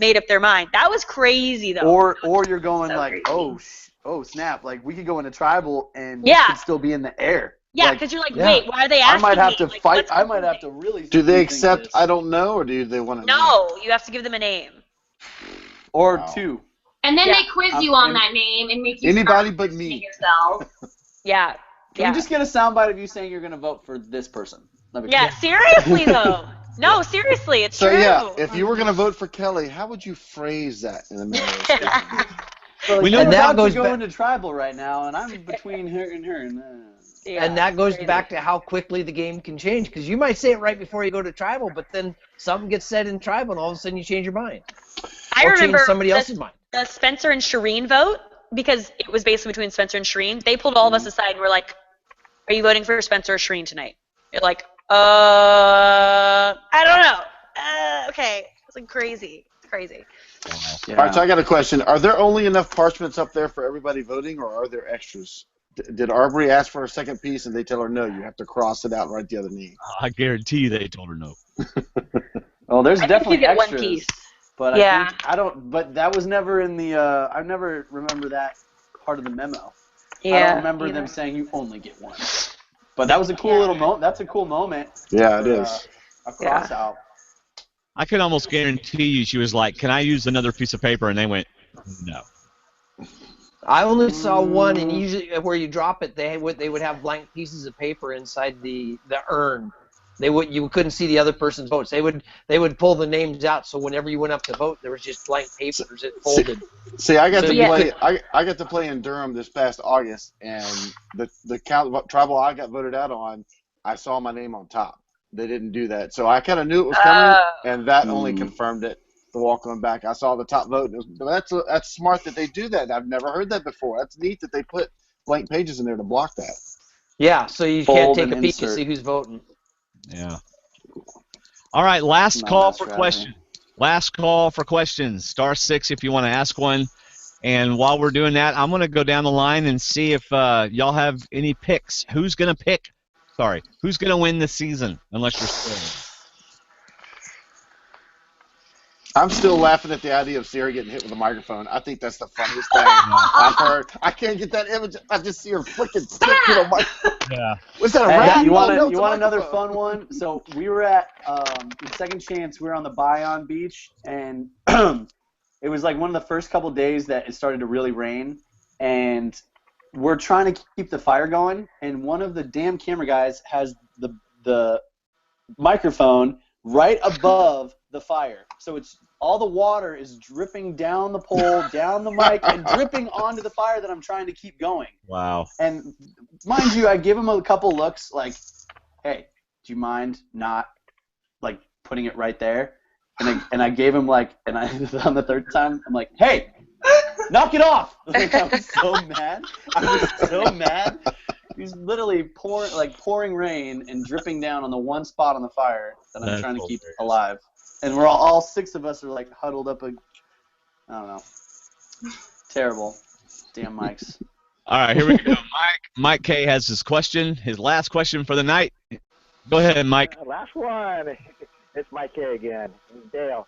made up their mind. That was crazy, though. Or you're going oh snap, we could go into tribal and this could still be in the air. Yeah, because you're like, wait, why are they asking me? I might have to fight. I might have to really. Do they accept I don't know, or do they want to know? No, you have to give them a name. Or two. And then they quiz you on that name and make you anybody but me yourself. Yeah. Can we just get a soundbite of you saying you're going to vote for this person? Yeah, seriously though. No, seriously, it's true. So yeah, if you were going to vote for Kelley, how would you phrase that in the middle? We know we're about to go into tribal right now, and I'm between her and her. And that goes back to how quickly the game can change, because you might say it right before you go to tribal, but then something gets said in tribal, and all of a sudden you change your mind. I remember change somebody else's mind. The Spencer and Shireen vote, because it was basically between Spencer and Shireen. They pulled all of us aside and were like, are you voting for Spencer or Shireen tonight? You're like, I don't know. Okay. It's crazy. It's crazy. Yeah. All right, so I got a question. Are there only enough parchments up there for everybody voting, or are there extras? Did Arbery ask for a second piece and they tell her no, you have to cross it out and write the other name? I guarantee you they told her no. Well, there's definitely extras. One piece. But I think but that was never in the I never remember that part of the memo. Yeah. I don't remember them saying you only get one. But that was a cool little moment. That's a cool moment. Yeah, it is. A cross out. I could almost guarantee you she was like, can I use another piece of paper? And they went, no. I only saw one, and usually where you drop it, they would have blank pieces of paper inside the urn. You couldn't see the other person's votes. They would pull the names out, so whenever you went up to vote, there was just blank papers that folded. See, I got So to you play. could- I got to play in Durham this past August, and the tribal I got voted out on, I saw my name on top. They didn't do that, so I kind of knew it was coming, and that only confirmed it. The walk on back, I saw the top vote. That's smart that they do that. I've never heard that before. That's neat that they put blank pages in there to block that. Yeah, so you Fold can't take and a peek and insert. see who's voting. Yeah. All right, last Not call that for strategy. questions. Last call for questions. *6 if you want to ask one. And while we're doing that, I'm going to go down the line and see if y'all have any picks. Who's going to pick? Sorry, who's going to win this season? Unless you're spoiling. I'm still laughing at the idea of Siera getting hit with a microphone. I think that's the funniest thing I've heard. I can't get that image. I just see her freaking stick to the microphone. Yeah. Was that a Hey, rat? you want Oh, no, it's a another microphone. fun one? So we were at the Second Chance. We were on the Bion Beach, and it was like one of the first couple days that it started to really rain, and we're trying to keep the fire going. And one of the damn camera guys has the microphone right above the fire, so it's all the water is dripping down the pole, down the mic, and dripping onto the fire that I'm trying to keep going. Wow. And mind you, I give him a couple looks like, hey, do you mind not, like, putting it right there? And I gave him, like, and on the third time, I'm like, hey, knock it off! Like, I was so mad. He's literally pouring rain and dripping down on the one spot on the fire that I'm trying to keep alive. And we're all six of us are, like, huddled up. I don't know. Terrible. Damn mics. All right, here we go. Mike K has his question, his last question for the night. Go ahead, Mike. Last one. It's Mike K again. Dale,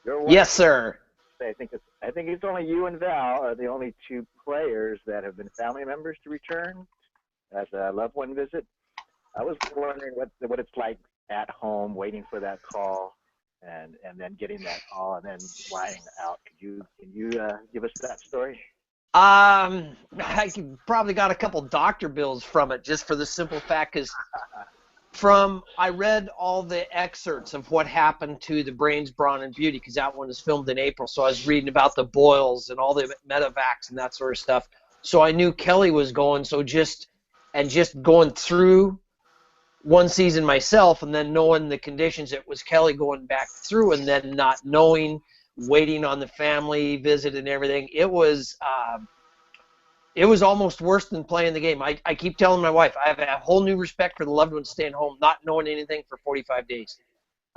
you're one. Yes, sir. I think it's only you and Val are the only two players that have been family members to return as a loved one visit. I was wondering what it's like at home, waiting for that call, and then getting that call and then flying out. Can you give us that story? I probably got a couple doctor bills from it, just for the simple fact, because I read all the excerpts of what happened to the Brains, Brawn, and Beauty, because that one was filmed in April. So I was reading about the boils and all the medevacs and that sort of stuff. So I knew Kelley was going. So just going through one season myself, and then knowing the conditions, it was Kelley going back through, and then not knowing, waiting on the family visit and everything. It was almost worse than playing the game. I keep telling my wife, I have a whole new respect for the loved ones staying home, not knowing anything for 45 days.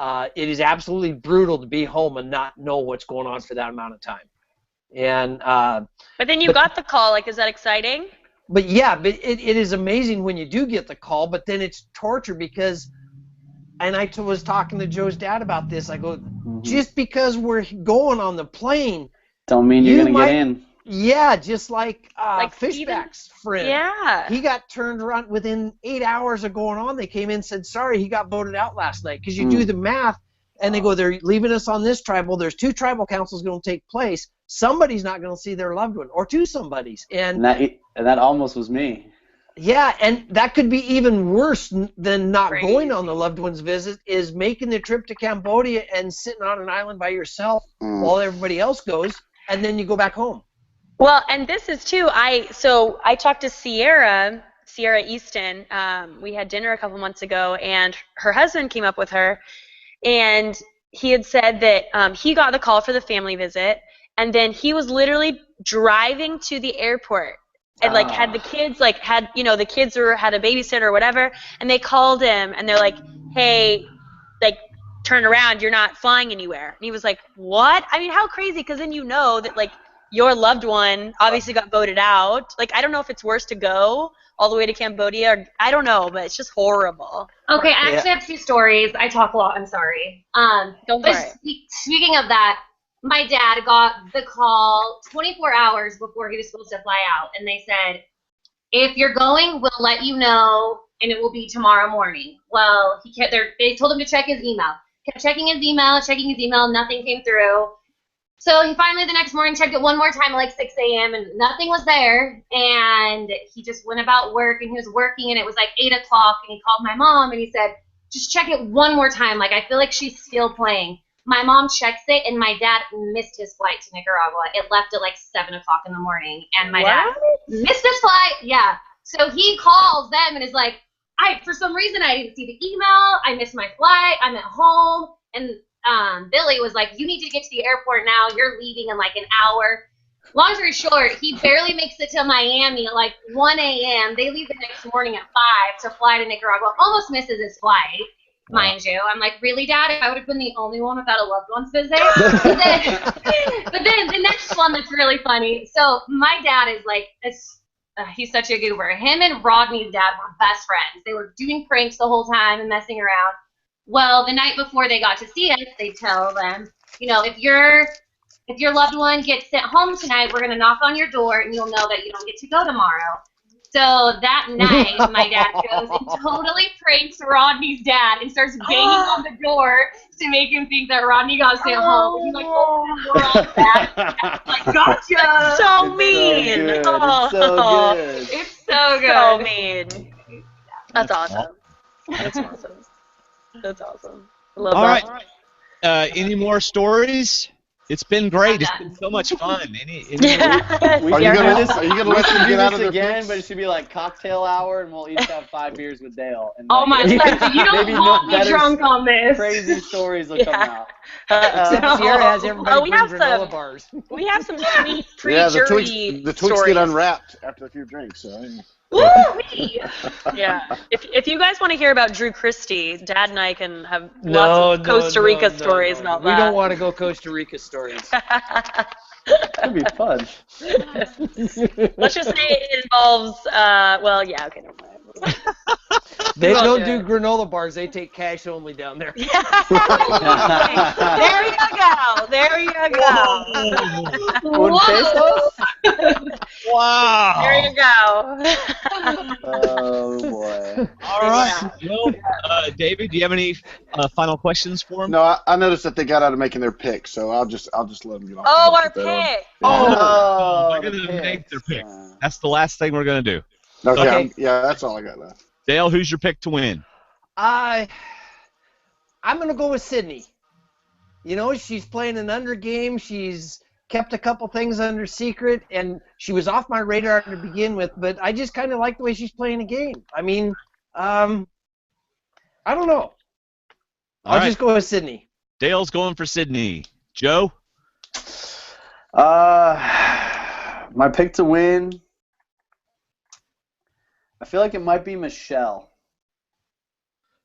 It is absolutely brutal to be home and not know what's going on for that amount of time. And But then you got the call. Like, is that exciting? But it is amazing when you do get the call, but then it's torture because, and I was talking to Joe's dad about this, I go, just because we're going on the plane, don't mean you're going to get in. Yeah, just like Fishback's friend. Yeah. He got turned around within 8 hours of going on. They came in and said, sorry, he got voted out last night. Because you do the math, and they go, they're leaving us on this tribal. There's 2 tribal councils going to take place. Somebody's not going to see their loved one, or 2 somebodies. And that almost was me. Yeah, and that could be even worse than not going on the loved one's visit, is making the trip to Cambodia and sitting on an island by yourself while everybody else goes, and then you go back home. Well, and this is too. I talked to Siera Easton. We had dinner a couple months ago, and her husband came up with her, and he had said that he got the call for the family visit, and then he was literally driving to the airport and had the kids had the kids had a babysitter or whatever, and they called him and they're like, hey, like, turn around, you're not flying anywhere. And he was like, what? I mean, how crazy? Because then that your loved one obviously got voted out. Like, I don't know if it's worse to go all the way to Cambodia, or I don't know, but it's just horrible. Okay, I actually have 2 stories. I talk a lot, I'm sorry. Go for it. Speaking of that, my dad got the call 24 hours before he was supposed to fly out, and they said, if you're going, we'll let you know, and it will be tomorrow morning. Well, they told him to check his email. Kept checking his email, nothing came through. So he finally the next morning checked it one more time at like 6 a.m. and nothing was there. And he just went about work, and he was working, and it was like 8 o'clock, and he called my mom and he said, just check it one more time. Like, I feel like she's still playing. My mom checks it, and my dad missed his flight to Nicaragua. It left at like 7 o'clock in the morning, and my dad missed his flight. Yeah. So he calls them and is like, for some reason, I didn't see the email. I missed my flight. I'm at home. And Billy was like, you need to get to the airport now. You're leaving in like an hour. Long story short, he barely makes it to Miami at like 1 a.m. They leave the next morning at 5 to fly to Nicaragua. Almost misses his flight, mind you. I'm like, really, Dad? If I would have been the only one without a loved one's visit? But then the next one that's really funny. So my dad is like, he's such a goober. Him and Rodney's dad were best friends. They were doing pranks the whole time and messing around. Well, the night before they got to see us, they tell them, if your loved one gets sent home tonight, we're going to knock on your door and you'll know that you don't get to go tomorrow. So that night, my dad goes and totally pranks Rodney's dad and starts banging on the door to make him think that Rodney got sent home. He's like, opens the door on that. Like, gotcha. So mean. It's so good. It's so good. So mean. That's awesome. That's awesome. That's awesome. I love All that. right. Any more stories? It's been great. It's been so much fun. We should do this again, but it should be like cocktail hour, and we'll each have 5 beers with Dale. And oh my God, you don't want me drunk on this. Crazy stories will come out. Except Siera has everybody bring granola bars. We have some sweet pre-jury the tweets get unwrapped after a few drinks. So. Woo! Yeah. If you guys want to hear about Drew Christie, Dad and I can have lots of Costa Rica stories and all that. We don't want to go Costa Rica stories. That'd be fun. Let's just say it involves, okay, never mind. They don't do granola bars. They take cash only down there. There you go. There you go. Wow. There you go. Oh boy. All right. Well, David, do you have any final questions for him? No, I noticed that they got out of making their pick, so I'll just let them get off. Oh, our pick. Oh, they're gonna make their pick. That's the last thing we're gonna do. Okay. That's all I got left. Dale, who's your pick to win? I'm going to go with Sydney. She's playing an under game. She's kept a couple things under secret, and she was off my radar to begin with, but I just kind of like the way she's playing the game. I mean, I don't know. I'll just go with Sydney. Dale's going for Sydney. Joe? My pick to win, I feel like it might be Michelle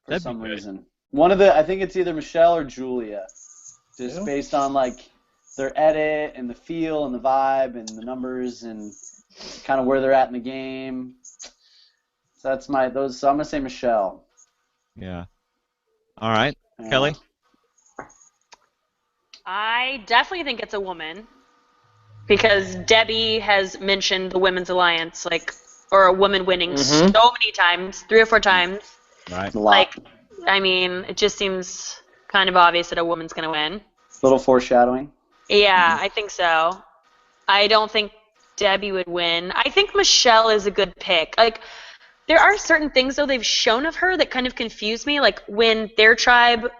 for some reason. I think it's either Michelle or Julia, just based on like their edit and the feel and the vibe and the numbers and kind of where they're at in the game. So that's so I'm gonna say Michelle. Yeah. All right, Kelley. I definitely think it's a woman because Debbie has mentioned the Women's Alliance, or a woman winning so many times, 3 or 4 times. Right. It just seems kind of obvious that a woman's going to win. A little foreshadowing. Yeah, I think so. I don't think Debbie would win. I think Michelle is a good pick. There are certain things, though, they've shown of her that kind of confuse me. Like, when their tribe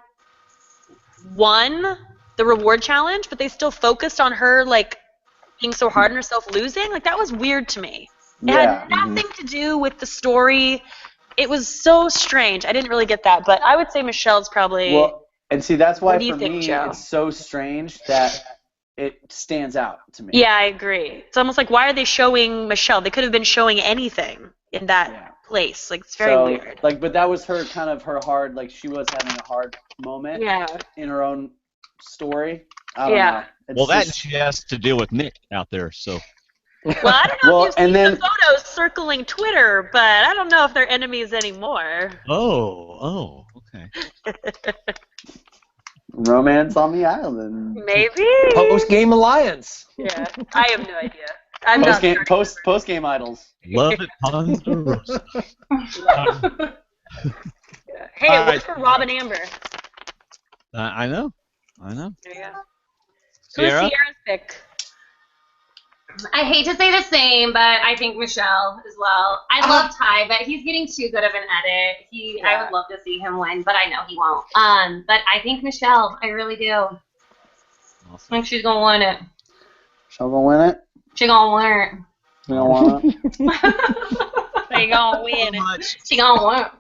won the reward challenge, but they still focused on her, being so hard on herself losing. That was weird to me. It had nothing to do with the story. It was so strange. I didn't really get that, but I would say Michelle's probably... Well, and see, that's why for me Joe? It's so strange that it stands out to me. Yeah, I agree. It's almost like, why are they showing Michelle? They could have been showing anything in that place. It's very weird. But that was her kind of her hard, she was having a hard moment in her own story. I don't know. Well, that she has to deal with Nick out there, so... Well, I don't know if you've seen the photos circling Twitter, but I don't know if they're enemies anymore. Oh, okay. Romance on the island. Maybe. Post-game alliance. Yeah, I have no idea. I'm not sure. Post-game idols. Love it, Ponderosa. Hey, it worked for Rob and Amber. I know. Yeah. Siera? Who's Siera's pick? I hate to say the same, but I think Michelle as well. I love Ty, but he's getting too good of an edit. I would love to see him win, but I know he won't. But I think Michelle. I really do. Awesome. I think she's gonna win it. Michelle gonna win it? She gonna win it. You don't want it? They gonna win it. She gonna win it.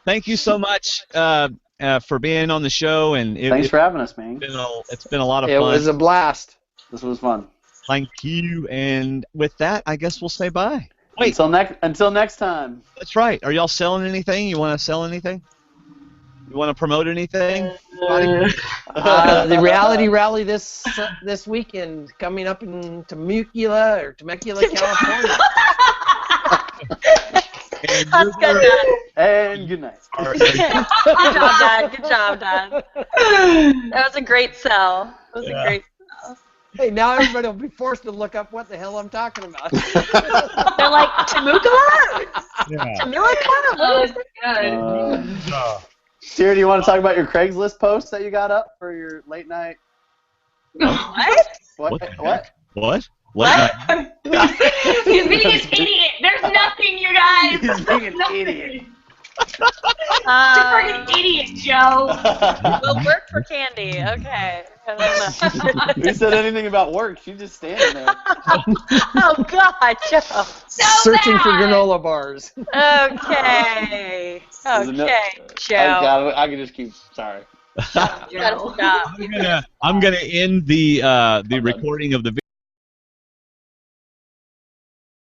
Thank you so much for being on the show, and Thanks for having us, man. It's been a lot of fun. It was a blast. This was fun. Thank you, and with that, I guess we'll say bye. Wait, until next time. That's right. Are y'all selling anything? You want to sell anything? You want to promote anything? The reality rally this weekend coming up in Temecula, California. That's good, Dad. And good night. Good job, Dad. Good job, Dad. That was a great sell. That was a great sell. Hey, now everybody will be forced to look up what the hell I'm talking about. They're like, Temecula? Yeah. Temecula? Oh, good. Siera, do you want to talk about your Craigslist post that you got up for your late night? What? What? Late night. He's being an idiot. There's nothing, you guys. He's being an idiot. You're a freaking idiot, Joe. We'll work for candy. Okay. I don't know. Who said anything about work? She's just standing there. Oh, God, Joe. Searching for granola bars. Okay. Okay, Joe. I can just keep. Sorry. You gotta stop. I'm gonna end the recording of the video.